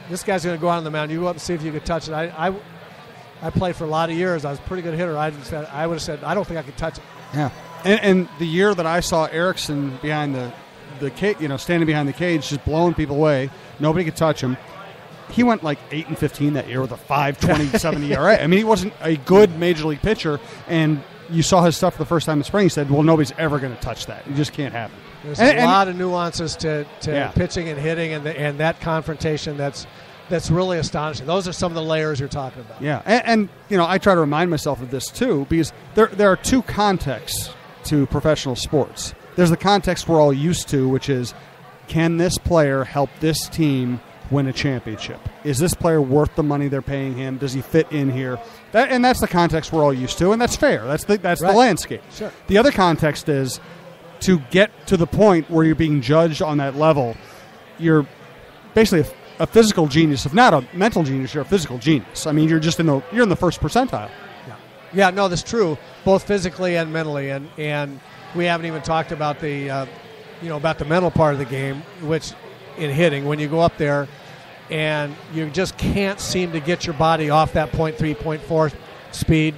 this guy's going to go out on the mound, you go up and see if you could touch it. I played for a lot of years. I was a pretty good hitter. I would have said, I don't think I could touch it. Yeah. And the year that I saw Erickson behind the cage, standing behind the cage, just blowing people away, nobody could touch him. He went like 8-15 that year with a 5.27 ERA. I mean, he wasn't a good major league pitcher, and you saw his stuff for the first time in spring. He said, well, nobody's ever going to touch that. It just can't happen. There's a lot of nuances to pitching and hitting, and that confrontation that's really astonishing. Those are some of the layers you're talking about. Yeah, and I try to remind myself of this too, because there are 2 contexts to professional sports. There's the context we're all used to, which is can this player help this team win a championship? Is this player worth the money they're paying him? Does he fit in here? And that's the context we're all used to, and that's fair. That's the landscape. Sure. The other context is to get to the point where you're being judged on that level, you're basically a physical genius. If not a mental genius, you're a physical genius. I mean, you're in the first percentile. Yeah, no, that's true, both physically and mentally, and we haven't even talked about the about the mental part of the game, which in hitting, when you go up there and you just can't seem to get your body off that 0.3, 0.4 speed,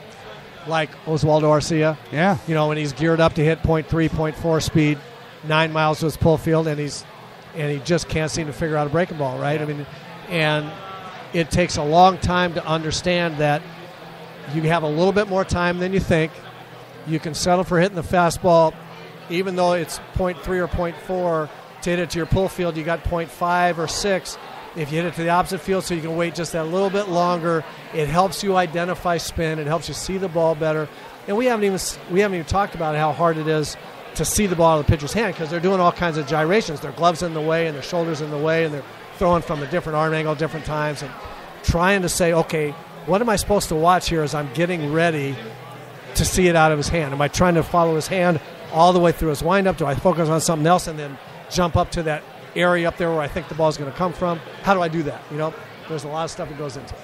like Oswaldo Arcia. Yeah. When he's geared up to hit 0.3, 0.4 speed, 9 miles to his pull field, and he just can't seem to figure out a breaking ball, right? Yeah. I mean, and it takes a long time to understand that you have a little bit more time than you think. You can settle for hitting the fastball, even though it's 0.3 or 0.4 to hit it to your pull field. You got 0.5 or 6 if you hit it to the opposite field, so you can wait just that little bit longer. It helps you identify spin. It helps you see the ball better. And we haven't even talked about how hard it is to see the ball out of the pitcher's hand, because they're doing all kinds of gyrations. Their gloves in the way and their shoulders in the way, and they're throwing from a different arm angle different times, and trying to say, okay, what am I supposed to watch here as I'm getting ready to see it out of his hand? Am I trying to follow his hand all the way through his windup? Do I focus on something else and then jump up to that area up there where I think the ball is going to come from? How do I do that? There's a lot of stuff that goes into it.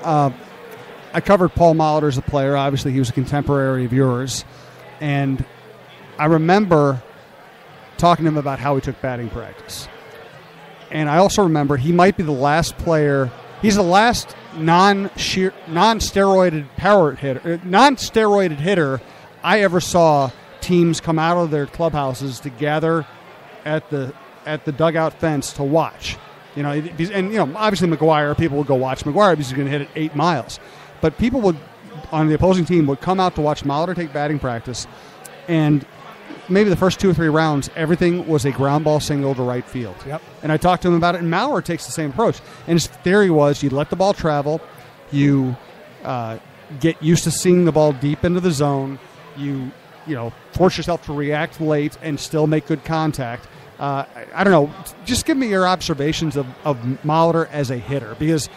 I covered Paul Molitor as a player. Obviously, he was a contemporary of yours. And I remember talking to him about how he took batting practice. And I also remember he might be the last player. He's the last non-steroided hitter I ever saw teams come out of their clubhouses to gather at the dugout fence to watch. Obviously McGuire, people would go watch McGuire because he's going to hit it 8 miles. But people on the opposing team would come out to watch Molitor take batting practice, and maybe the first 2 or 3 rounds, everything was a ground ball single to right field. Yep. And I talked to him about it, and Maurer takes the same approach. And his theory was you let the ball travel, you get used to seeing the ball deep into the zone, you force yourself to react late and still make good contact. I don't know. Just give me your observations of Molitor as a hitter, because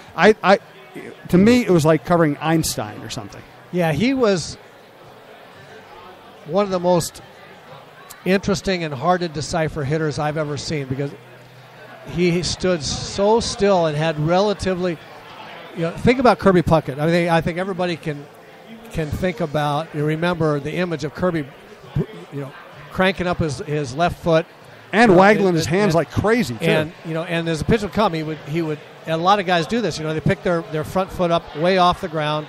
to me it was like covering Einstein or something. Yeah, he was one of the most interesting and hard to decipher hitters I've ever seen, because he stood so still and had relatively. Think about Kirby Puckett. I think everybody can think about. Remember the image of Kirby, cranking up his left foot. And waggling his hands like crazy, too. And as a pitch would come, he would. And a lot of guys do this. They pick their front foot up way off the ground,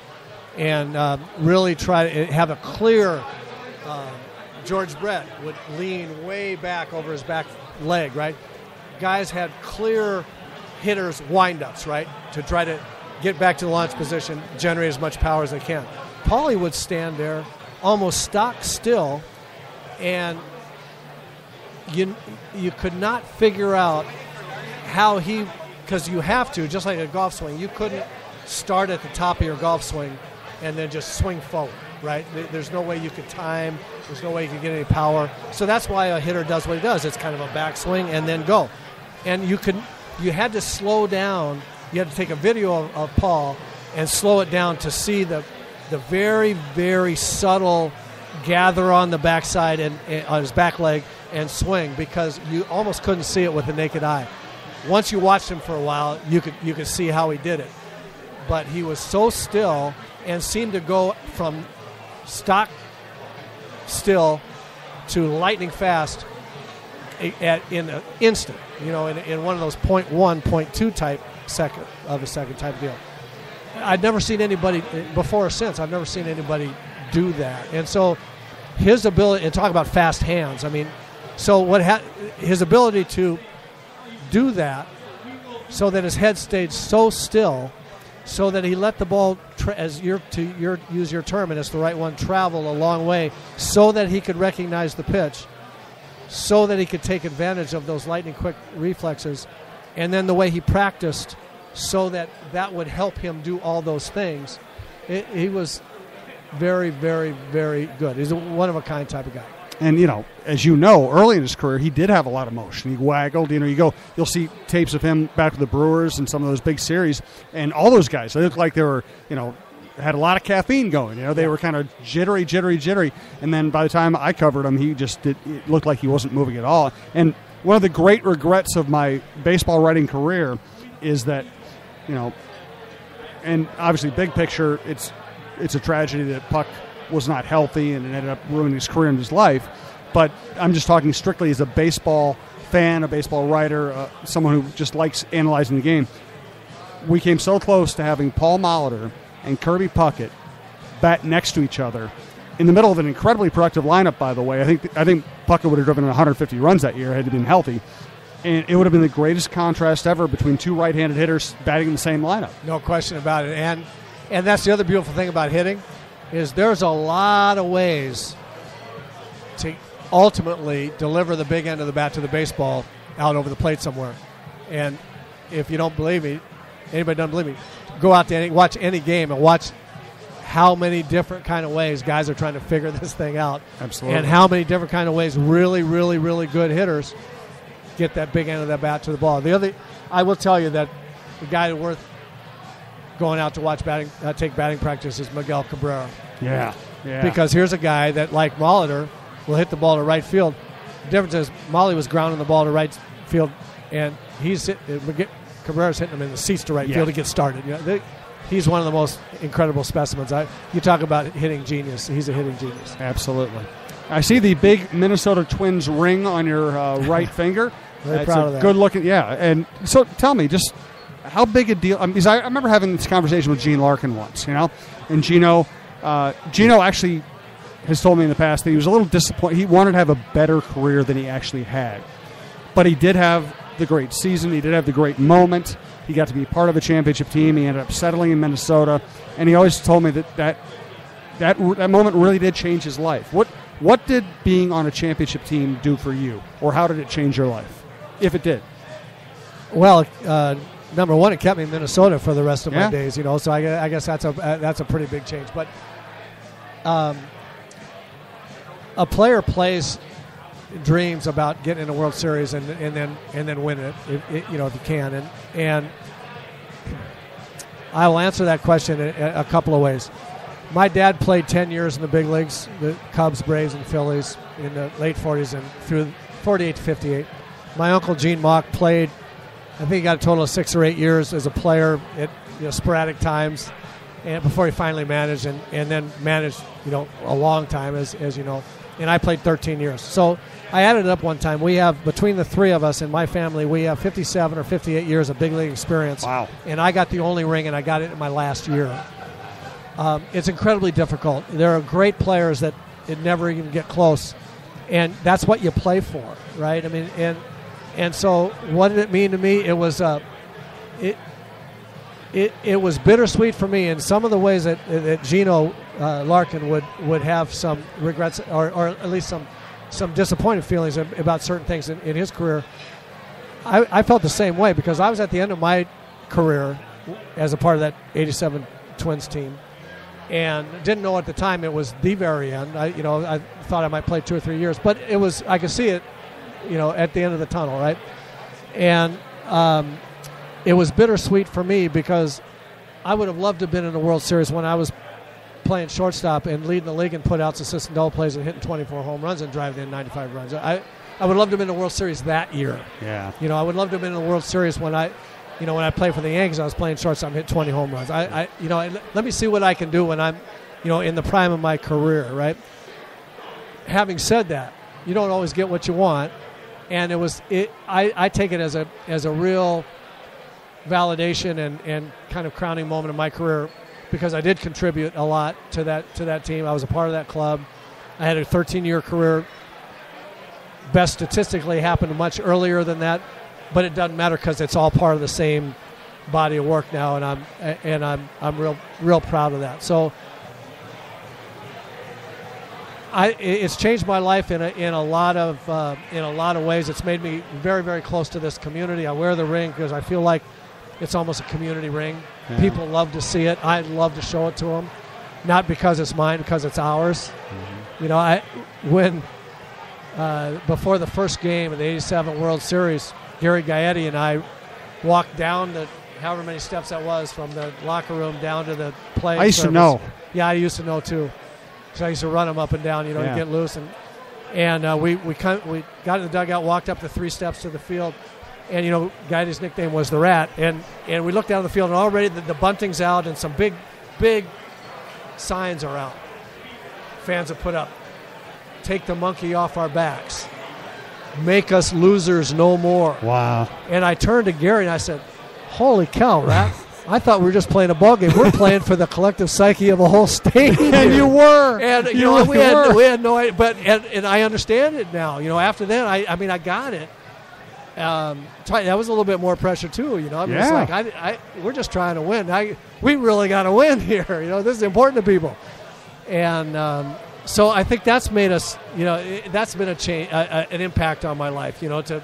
and really try to have a clear. George Brett would lean way back over his back leg, right? Guys had clear hitters windups, right, to try to get back to the launch position, generate as much power as they can. Paulie would stand there, almost stock still, and you could not figure out how because you have to, just like a golf swing, you couldn't start at the top of your golf swing and then just swing forward, right? There's no way you could time. There's no way you could get any power. So that's why a hitter does what he does. It's kind of a backswing and then go. And you had to slow down. You had to take a video of Paul and slow it down to see the very, very subtle gather on the backside and on his back leg and swing, because you almost couldn't see it with the naked eye. Once you watched him for a while, you could see how he did it. But he was so still and seemed to go from stock still to lightning fast in an instant, in one of those 0.1, 0.2 type second type deal. I'd never seen anybody before or since. I've never seen anybody do that. And so his ability, and talk about fast hands. His ability to do that so that his head stayed so still, so that he let the ball, use your term, and it's the right one, travel a long way, so that he could recognize the pitch, so that he could take advantage of those lightning quick reflexes, and then the way he practiced, so that would help him do all those things. He was very, very, very good. He's a one-of-a-kind type of guy. And, as you know, early in his career, he did have a lot of motion. He waggled. You'll see tapes of him back with the Brewers and some of those big series. And all those guys, they looked like they were, had a lot of caffeine going. They were kind of jittery. And then by the time I covered him, it looked like he wasn't moving at all. And one of the great regrets of my baseball writing career is that, and obviously big picture, it's a tragedy that Puck was not healthy and it ended up ruining his career and his life. But I'm just talking strictly as a baseball fan, a baseball writer, someone who just likes analyzing the game. We came so close to having Paul Molitor and Kirby Puckett bat next to each other in the middle of an incredibly productive lineup, by the way. I think Puckett would have driven 150 runs that year had he been healthy. And it would have been the greatest contrast ever between two right-handed hitters batting in the same lineup. No question about it. And that's the other beautiful thing about hitting is there's a lot of ways to ultimately deliver the big end of the bat to the baseball out over the plate somewhere. And if you don't believe me, anybody doesn't believe me, go out to watch any game and watch how many different kind of ways guys are trying to figure this thing out. Absolutely. And how many different kind of ways really, really, really good hitters get that big end of that bat to the ball. I will tell you that the guy worth going out to watch take batting practice is Miguel Cabrera. Yeah. Because here's a guy that, like Molitor, will hit the ball to right field. The difference is Molly was grounding the ball to right field, and Cabrera's hitting him in the seats to right field to get started. He's one of the most incredible specimens. You talk about hitting genius. He's a hitting genius. Absolutely. I see the big Minnesota Twins ring on your right finger. Very proud of that. Good looking, yeah. And so tell me, just how big a deal? Because I remember having this conversation with Gene Larkin once, and Gino actually has told me in the past that he was a little disappointed. He wanted to have a better career than he actually had, but he did have the great season. He did have the great moment. He got to be part of a championship team. He ended up settling in Minnesota, and he always told me that moment really did change his life. What did being on a championship team do for you, or how did it change your life, if it did? Well, number one, it kept me in Minnesota for the rest of my days. So I guess that's a pretty big change. But a player plays dreams about getting in a World Series and then win it, if you can. And I will answer that question a couple of ways. My dad played 10 years in the big leagues, the Cubs, Braves, and Phillies in the late 40s and through 48 to 58. My uncle Gene Mock played, I think he got a total of 6 or 8 years as a player at sporadic times, and before he finally managed and then managed a long time as you know. And I played 13 years. So I added it up one time. We have, between the three of us in my family, we have 57 or 58 years of big league experience. Wow. And I got the only ring, and I got it in my last year. It's incredibly difficult. There are great players that it never even get close, and that's what you play for, right? I mean, and so what did it mean to me? It was it was bittersweet for me in some of the ways that Gino Larkin would have some regrets or at least some disappointed feelings about certain things in his career. I felt the same way because I was at the end of my career as a part of that 87 Twins team. And didn't know at the time it was the very end. I thought I might play 2 or 3 years, but it was. I could see it, at the end of the tunnel, right? And it was bittersweet for me because I would have loved to have been in the World Series when I was playing shortstop and leading the league in putouts, assistant double plays, and hitting 24 home runs and driving in 95 runs. I would love to have been in the World Series that year. Yeah. I would love to have been in the World Series when I played for the Yankees, I was playing shortstop and hit 20 home runs. Let me see what I can do when I'm, in the prime of my career, right? Having said that, you don't always get what you want, and I take it as a real validation and kind of crowning moment of my career because I did contribute a lot to that team. I was a part of that club. I had a 13-year career. Best statistically happened much earlier than that. But it doesn't matter because it's all part of the same body of work now, and I'm real proud of that. So it's changed my life in a lot of ways. It's made me very, very close to this community. I wear the ring because I feel like it's almost a community ring. Yeah. People love to see it. I love to show it to them, not because it's mine, because it's ours. Mm-hmm. before the first game of the '87 World Series, Gary Gaetti and I walked down the however many steps that was from the locker room down to the playing I used surface. to know. Yeah, I used to know too. So I used to run them up and down, to get loose. And we got in the dugout, walked up the 3 steps to the field, and Gaetti's nickname was the Rat. And we looked down the field, and already the bunting's out, and some big signs are out. Fans have put up, "Take the monkey off our backs. Make us losers no more." Wow. And I turned to Gary and I said, "Holy cow, Rat. I thought we were just playing a ball game. We're playing for the collective psyche of a whole state." And you were. And we had no idea. But and I understand it now. After that, I got it. That was a little bit more pressure too. It's like we're just trying to win. We really got to win here. This is important to people. And so I think that's made us. That's been a change, an impact on my life. To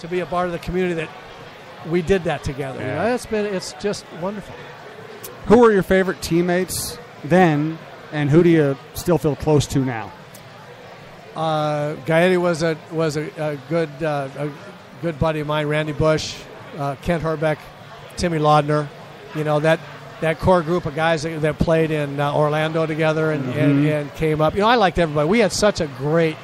be a part of the community that we did that together. Yeah. It's just wonderful. Who were your favorite teammates then, and who do you still feel close to now? Gaetti was a good buddy of mine. Randy Bush, Kent Herbeck, Timmy Laudner. That core group of guys that played in Orlando together and came up. I liked everybody. We had such a great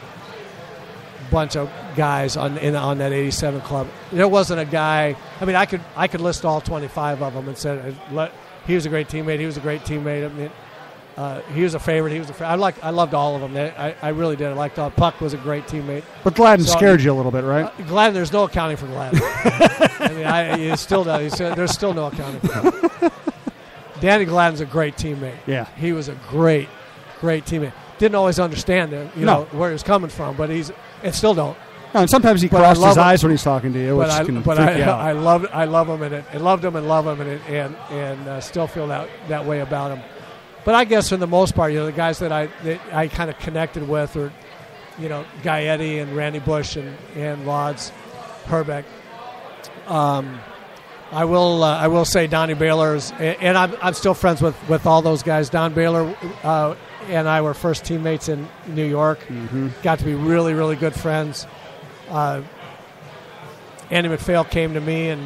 bunch of guys on that '87 club. There wasn't a guy. I could list all 25 of them and said he was a great teammate. He was a great teammate. He was a favorite. I loved all of them. I really did. I liked all. Puck was a great teammate. But Gladden scared you a little bit, right? Gladden, there's no accounting for Gladden. He still does. There's still no accounting for that. Danny Gladden's a great teammate. Yeah, he was a great teammate. Didn't always understand it, where he was coming from, but and still don't. No, and sometimes he crossed his eyes when he's talking to you, which can freak you out. I love him, and loved him, and love him, and still feel that way about him. But I guess for the most part, the guys that I kind of connected with are, Gaetti and Randy Bush and Lods, Herbeck. I will say Donnie Baylor's, and I'm still friends with all those guys. Don Baylor and I were first teammates in New York. Mm-hmm. Got to be really, really good friends. Andy McPhail came to me in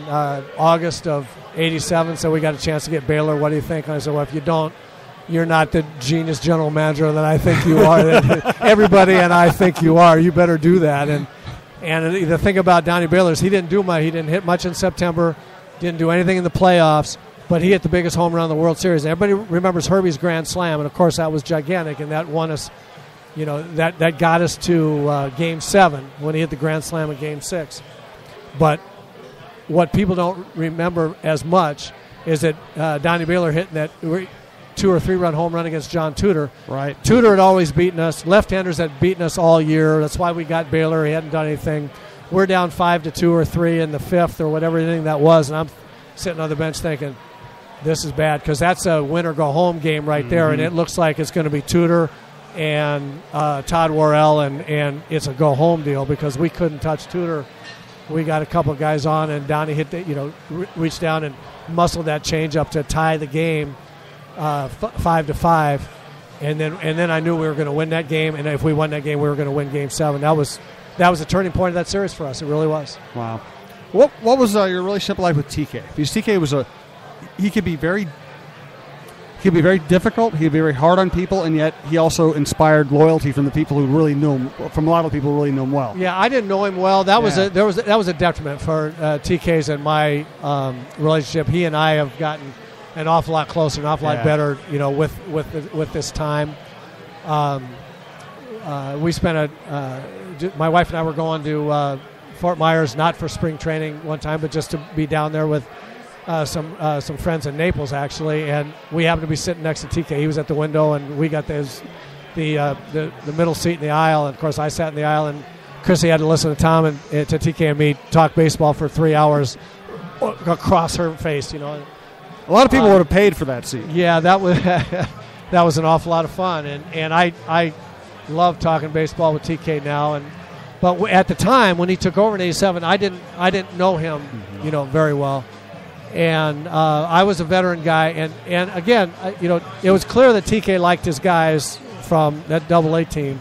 August of '87, so we got a chance to get Baylor. What do you think? And I said, well, if you don't, you're not the genius general manager that I think you are. Everybody and I think you are. You better do that. And the thing about Donnie Baylor is he didn't do much. He didn't hit much in September. Didn't do anything in the playoffs. But he hit the biggest home run in the World Series. And everybody remembers Herbie's grand slam, and of course that was gigantic, and that won us. That got us to Game 7 when he hit the grand slam in Game 6. But what people don't remember as much is that Donnie Baylor hit that 2 or 3 run home run against John Tudor. Right. Tudor had always beaten us. Left-handers had beaten us all year. That's why we got Baylor. He hadn't done anything. We're down 5-2 or 3 in the 5th or whatever inning that was, and I'm sitting on the bench thinking, this is bad, because that's a win-or-go-home game right there, and it looks like it's going to be Tudor and Todd Worrell, and it's a go-home deal because we couldn't touch Tudor. We got a couple guys on, and Donnie hit reached down and muscled that change up to tie the game 5-5, and then I knew we were going to win that game, and if we won that game, we were going to win Game 7. That was a turning point of that series for us. It really was. Wow. What was your relationship like with TK? Because TK he could be very difficult. He could be very hard on people, and yet he also inspired loyalty from the people who really knew him. From a lot of people who really knew him well. Yeah, I didn't know him well. That was a detriment for TK's and my relationship. He and I have gotten an awful lot closer, an awful lot better. With this time. We spent my wife and I were going to Fort Myers, not for spring training one time, but just to be down there with some friends in Naples, actually. And we happened to be sitting next to TK. He was at the window, and we got the middle seat in the aisle. And of course, I sat in the aisle, and Chrissy had to listen to Tom and to TK and me talk baseball for 3 hours across her face. A lot of people would have paid for that seat. Yeah, that was an awful lot of fun, and I love talking baseball with TK now. But at the time when he took over in '87, I didn't know him, very well, and I was a veteran guy, and again, it was clear that TK liked his guys from that Double-A team,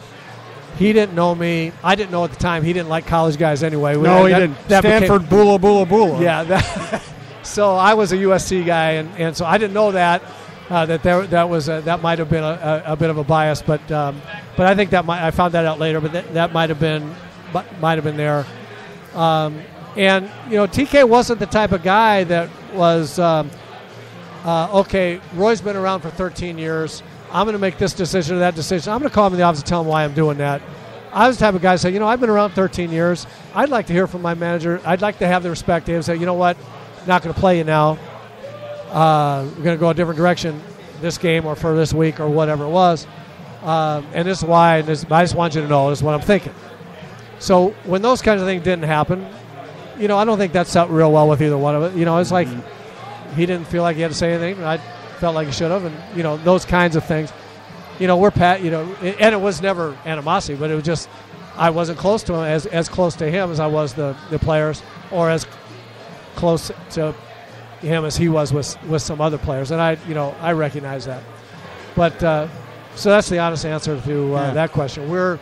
He didn't know me. I didn't know at the time. He didn't like college guys anyway. He didn't. Stanford, bula, bula, bula. Yeah. So I was a USC guy, and so I didn't know that that might have been a bit of a bias, but I think I found that out later. But that might have been there. And TK wasn't the type of guy that was okay. Roy's been around for 13 years. I'm going to make this decision or that decision. I'm going to call him in the office and tell him why I'm doing that. I was the type of guy to say, I've been around 13 years. I'd like to hear from my manager. I'd like to have the respect to him. Say, you know what? Not going to play you now. We're going to go a different direction this game or for this week or whatever it was. And this is why. I just want you to know this is what I'm thinking. So when those kinds of things didn't happen, I don't think that sat real well with either one of it. It's like he didn't feel like he had to say anything. I felt like he should have, and those kinds of things. We're and it was never animosity, but it was just I wasn't close to him as close to him as I was the players, or as close to him as he was with some other players, and I recognize that. But so that's the honest answer to that question.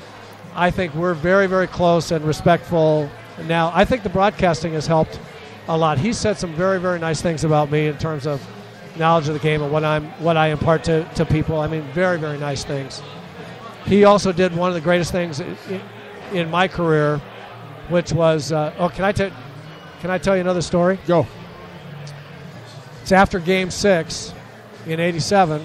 I think we're very, very close and respectful. Now I think the broadcasting has helped a lot. He said some very, very nice things about me in terms of knowledge of the game and what I impart to people. I mean, very, very nice things. He also did one of the greatest things in my career, which was can I tell you another story? Go. It's after Game 6 in '87,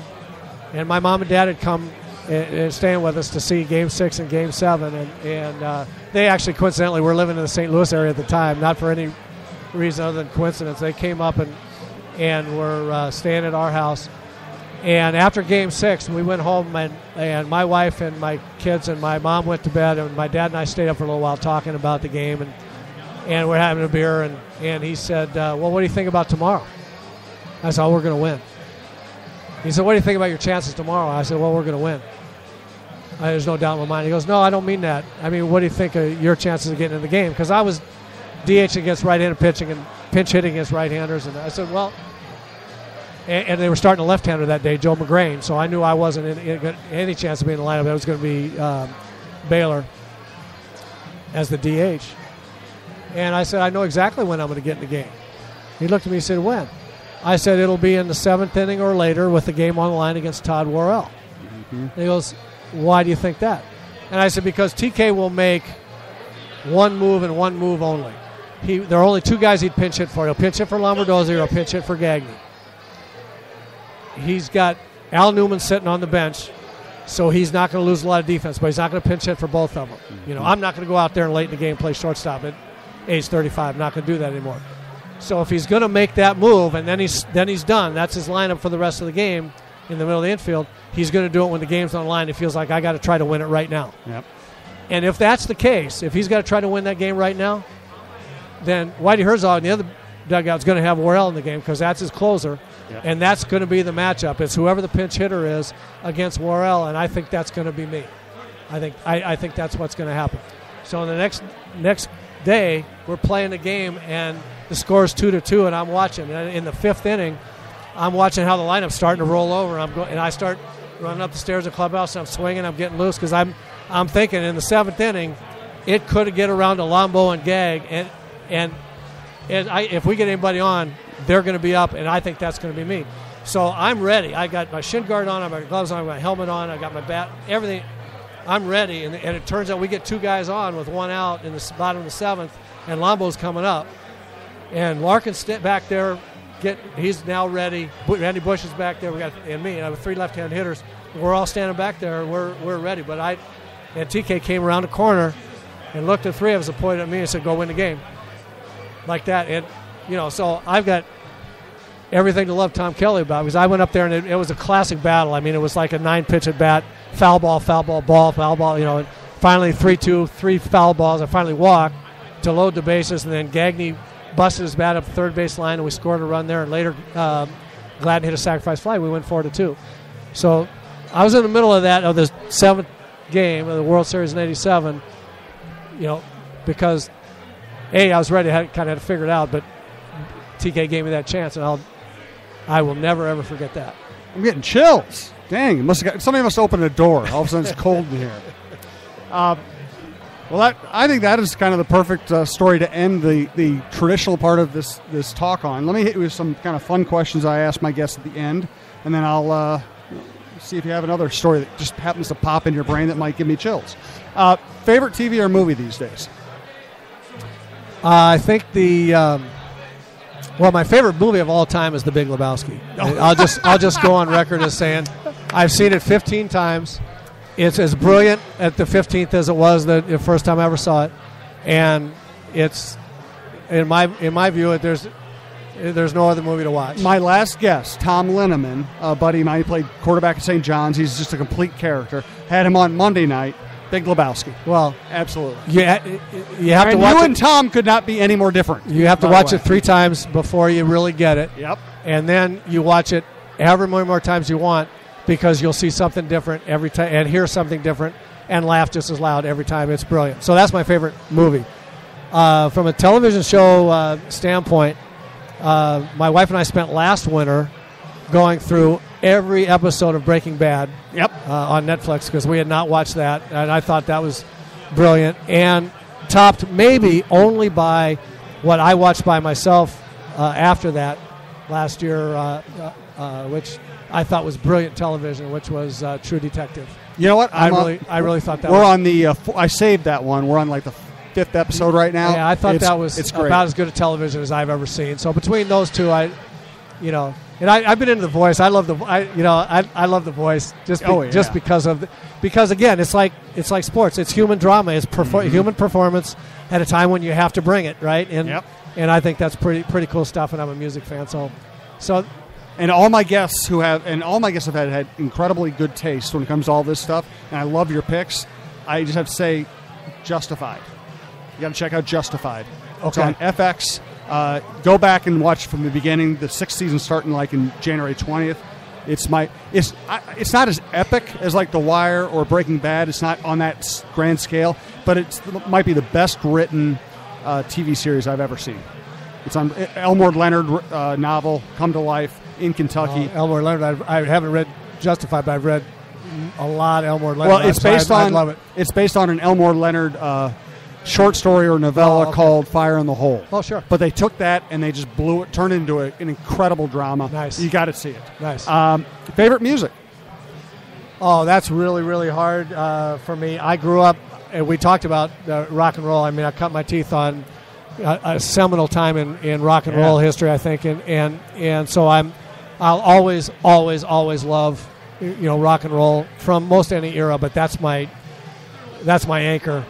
and my mom and dad had come and staying with us to see Game 6 and Game 7, and they actually coincidentally were living in the St. Louis area at the time, not for any reason other than coincidence. They came up and were staying at our house. And after Game 6, we went home, and my wife and my kids and my mom went to bed, and my dad and I stayed up for a little while talking about the game, and we're having a beer, and he said, well, what do you think about tomorrow? I said, we're going to win. He said, what do you think about your chances tomorrow? I said, well, we're going to win. There's no doubt in my mind. He goes, no, I don't mean that. I mean, what do you think of your chances of getting in the game? Because I was DH against right-handed pitching and pinch hitting against right-handers, and I said, well, and they were starting a left-hander that day, Joe McGrain, so I knew I wasn't in any chance of being in the lineup. It was going to be Baylor as the DH. And I said, I know exactly when I'm going to get in the game. He looked at me and said, when? I said, it'll be in the 7th inning or later with the game on the line against Todd Worrell. Mm-hmm. He goes, why do you think that? And I said, because TK will make one move and one move only. There are only two guys he'd pinch hit for. He'll pinch hit for Lombardozzi or he'll pinch hit for Gagne. He's got Al Newman sitting on the bench, so he's not going to lose a lot of defense, but he's not going to pinch hit for both of them. Mm-hmm. I'm not going to go out there and late in the game play shortstop at age 35. I'm not going to do that anymore. So if he's going to make that move and then he's done, that's his lineup for the rest of the game in the middle of the infield, he's going to do it when the game's on the line. He feels like I got to try to win it right now. Yep. And if that's the case, if he's got to try to win that game right now, then Whitey Herzog in the other dugout is going to have Worrell in the game because that's his closer, and that's going to be the matchup. It's whoever the pinch hitter is against Worrell, and I think that's going to be me. I think that's what's going to happen. So the next day, we're playing the game, and the score is 2-2, and I'm watching. And in the 5th inning, I'm watching how the lineup's starting to roll over. And I start running up the stairs of the clubhouse, and I'm swinging, I'm getting loose because I'm thinking in the 7th inning, it could get around to Lombo and Gag, and if we get anybody on, they're going to be up, and I think that's going to be me. So I'm ready. I got my shin guard on, I got my gloves on, I got my helmet on, I got my bat, everything. I'm ready, and it turns out we get two guys on with one out in the bottom of the 7th, and Lombo's coming up. And Larkin's back there. He's now ready. Randy Bush is back there. We got and me. And I have 3 left-hand hitters. We're all standing back there. We're ready. But and TK came around the corner and looked at 3 of us and pointed at me and said, "Go win the game." Like that. And so I've got everything to love Tom Kelly about because I went up there and it was a classic battle. I mean, it was like a 9-pitch at bat, foul ball, ball, foul ball. And finally 3-2, 3 foul balls. I finally walked to load the bases, and then Gagne busted his bat up the third base line, and we scored a run there. And later, Gladden hit a sacrifice fly. We went 4-2. So I was in the middle of the 7th game of the World Series in '87. Because I was ready. I kind of had to figure it out, but TK gave me that chance, and I will never ever forget that. I'm getting chills. Dang! Somebody must open the door. All of a sudden, it's cold in here. Well, I think that is kind of the perfect story to end the traditional part of this talk on. Let me hit you with some kind of fun questions I ask my guests at the end, and then I'll see if you have another story that just happens to pop in your brain that might give me chills. Favorite TV or movie these days? I think my favorite movie of all time is The Big Lebowski. I'll just go on record as saying I've seen it 15 times. It's as brilliant at the 15th as it was the first time I ever saw it, and it's in my view there's no other movie to watch. My last guest, Tom Linneman, a buddy of mine, he played quarterback at St. John's. He's just a complete character. Had him on Monday night. Big Lebowski. Well, absolutely. You have to watch it. You and Tom could not be any more different. You have to watch it 3 times before you really get it. Yep. And then you watch it however many more times you want, because you'll see something different every time and hear something different and laugh just as loud every time. It's brilliant. So that's my favorite movie. From a television show standpoint, my wife and I spent last winter going through every episode of Breaking Bad on Netflix, because we had not watched that, and I thought that was brilliant, and topped maybe only by what I watched by myself after that last year, which I thought was brilliant television, which was True Detective. You know what? I really thought that we're on the I saved that one. We're on like the 5th episode right now. Yeah, I thought that was great. About as good a television as I've ever seen. So between those two, I've been into The Voice. I love I love The Voice just because again, it's like sports. It's human drama. It's human performance at a time when you have to bring it, right? And I think that's pretty cool stuff. And I'm a music fan, so. And all my guests have had incredibly good taste when it comes to all this stuff. And I love your picks. I just have to say, Justified. You got to check out Justified. Okay. It's on FX. Go back and watch from the beginning. The 6th season starting like in January 20th. It's not as epic as like The Wire or Breaking Bad. It's not on that grand scale, but it might be the best written TV series I've ever seen. It's on Elmore Leonard novel, Come to Life in Kentucky. Elmore Leonard. I haven't read Justified, but I've read a lot of Elmore Leonard. Well, it's based on. I love it. It's based on an Elmore Leonard short story or novella called Fire in the Hole. Oh, sure. But they took that and they just blew it, turned it into an incredible drama. Nice. You got to see it. Nice. Favorite music? Oh, that's really, really hard for me. I grew up, and we talked about rock and roll. I mean, I cut my teeth on a seminal time in rock and roll history, I think, and so I'll always love rock and roll from most any era, but that's my anchor,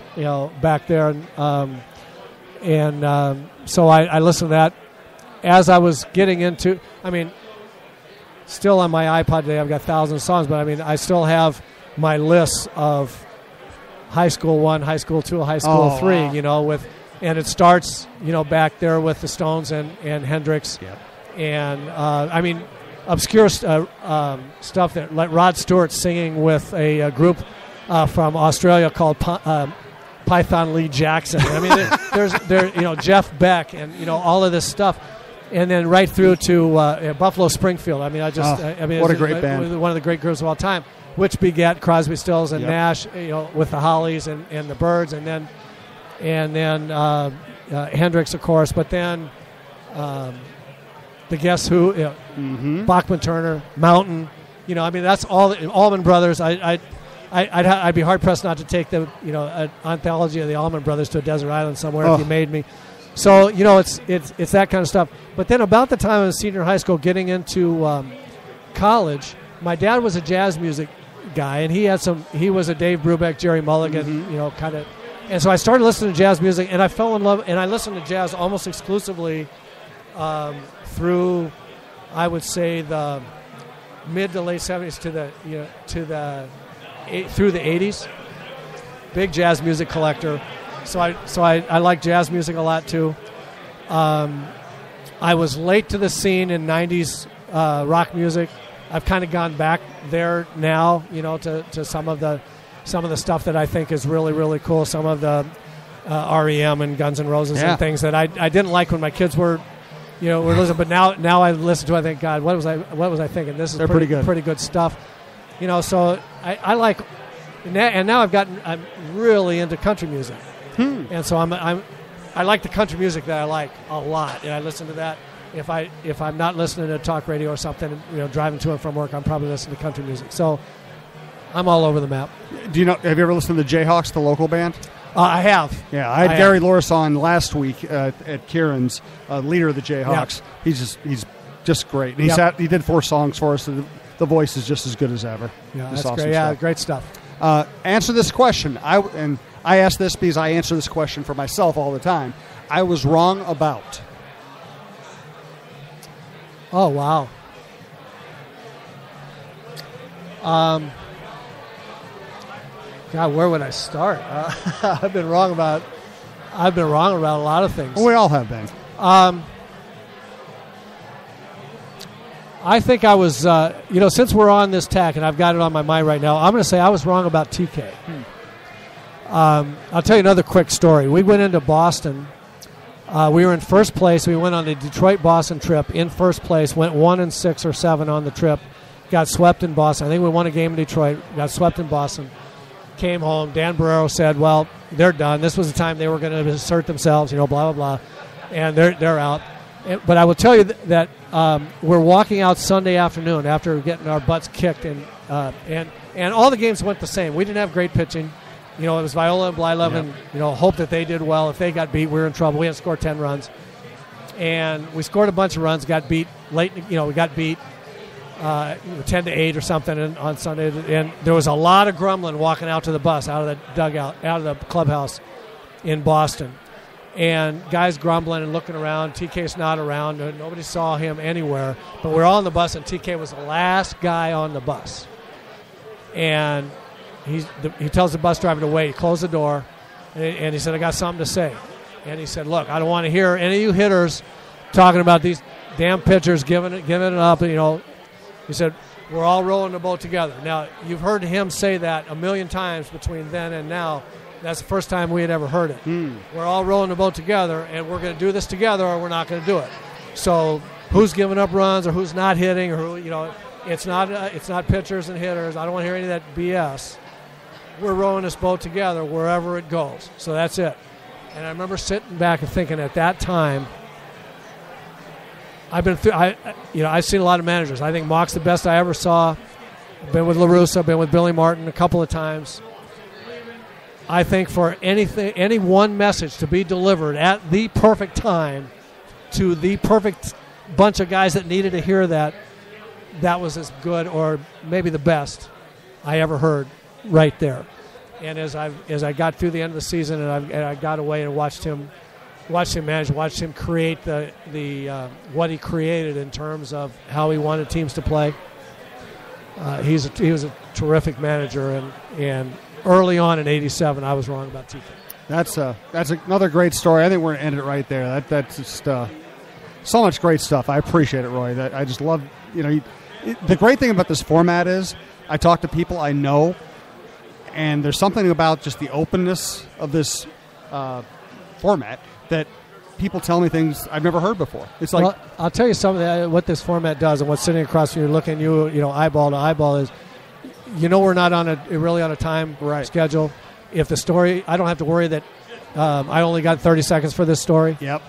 back there, and so I listened to that as I was getting into. I mean, still on my iPod today, I've got thousands of songs, but I mean, I still have my lists of High School 1, High School 2, High School 3, wow. And it starts, back there with the Stones and Hendrix, and I mean, obscure stuff that like Rod Stewart singing with a group from Australia called Python Lee Jackson. I mean, there's Jeff Beck and all of this stuff, and then right through to Buffalo Springfield. I mean, what a great band! One of the great groups of all time, which begat Crosby, Stills, and Nash. With the Hollies and the Byrds, and then Hendrix, of course, but then the Guess Who, Bachman Turner, Mountain. I mean, that's all the Allman Brothers. I'd be hard pressed not to take the an anthology of the Allman Brothers to a desert island somewhere if you made me. So it's that kind of stuff. But then about the time I was senior in high school, getting into college, my dad was a jazz music guy, and he was a Dave Brubeck, Jerry Mulligan, kind of. And so I started listening to jazz music, and I fell in love. And I listened to jazz almost exclusively through, I would say, the mid to late 70s through the 80s. Big jazz music collector. So I like jazz music a lot too. I was late to the scene in 90s rock music. I've kind of gone back there now, to some of the stuff that I think is really, really cool. Some of the REM and Guns N' Roses and things that I didn't like when my kids were listening, but now I listen to. I think, God, what was I thinking? This is pretty good stuff. So I like And now I'm really into country music, and so I like the country music that I like a lot, and I listen to that. If I'm not listening to talk radio or something, driving to and from work, I'm probably listening to country music. So I'm all over the map. Have you ever listened to the Jayhawks, the local band? I have. Yeah, I had Gary Loris on last week at Kieran's, leader of the Jayhawks. Yeah. He's just great. And he did 4 songs for us. The voice is just as good as ever. Yeah, that's awesome great. Yeah, great stuff. Answer this question. I ask this because I answer this question for myself all the time. I was wrong about. Oh, wow. God, where would I start? I've been wrong about a lot of things. Well, we all have been. I think I was, since we're on this tack, and I've got it on my mind right now, I'm going to say I was wrong about TK. I'll tell you another quick story. We went into Boston. We were in first place. We went on the Detroit-Boston trip in first place, went 1-6 or 7 on the trip, got swept in Boston. I think we won a game in Detroit, got swept in Boston, came home. Dan Barrero said, well, they're done. This was the time they were going to assert themselves, blah, blah, blah, and they're out. But I will tell you that we're walking out Sunday afternoon after getting our butts kicked, and all the games went the same. We didn't have great pitching. It was Viola and Blyleven. Yep. Hope that they did well. If they got beat, we were in trouble. We had to score 10 runs, and we scored a bunch of runs. Got beat late. We got beat 10-8 or something on Sunday, and there was a lot of grumbling walking out to the bus, out of the dugout, out of the clubhouse in Boston. And guys grumbling and looking around. TK's not around. Nobody saw him anywhere. But we're all on the bus, and TK was the last guy on the bus. And he tells the bus driver to wait. He closed the door, and he said, I got something to say. And he said, look, I don't want to hear any of you hitters talking about these damn pitchers giving it up. He said, we're all rowing the boat together. Now, you've heard him say that a million times between then and now. That's the first time we had ever heard it. We're all rowing the boat together, and we're going to do this together, or we're not going to do it. So, who's giving up runs, or who's not hitting, or who? It's not pitchers and hitters. I don't want to hear any of that BS. We're rowing this boat together wherever it goes. So that's it. And I remember sitting back and thinking at that time, I've seen a lot of managers. I think Mock's the best I ever saw. I've been with La Russa, I've been with Billy Martin a couple of times. I think for any one message to be delivered at the perfect time to the perfect bunch of guys that needed to hear that was as good, or maybe the best I ever heard right there. And as I got through the end of the season, and I got away and watched him manage, watched him create the what he created in terms of how he wanted teams to play. He was a terrific manager, and early on in '87, I was wrong about TK. That's another great story. I think we're going to end it right there. That's just so much great stuff. I appreciate it, Roy. I just love, the great thing about this format is I talk to people I know, and there's something about just the openness of this format that people tell me things I've never heard before. It's like, well, I'll tell you something. What this format does, and what's sitting across from you, looking at you, eyeball to eyeball, is, we're not on a time schedule. If the story, I don't have to worry that I only got 30 seconds for this story. Yep.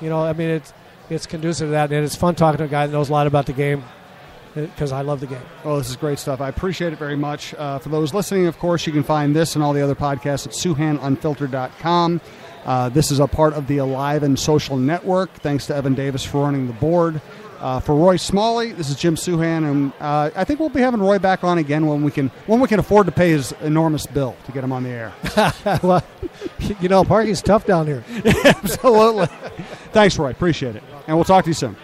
It's conducive to that, and it's fun talking to a guy that knows a lot about the game, because I love the game. Well, this is great stuff. I appreciate it very much. For those listening, of course, you can find this and all the other podcasts at SOUHAN-UNFILTERED.com. This is a part of the Alive and Social Network. Thanks to Evan Davis for running the board. For Roy Smalley, this is Jim Souhan, and I think we'll be having Roy back on again when we can afford to pay his enormous bill to get him on the air. Well, parking's tough down here. Absolutely. Thanks, Roy. Appreciate it. And we'll talk to you soon.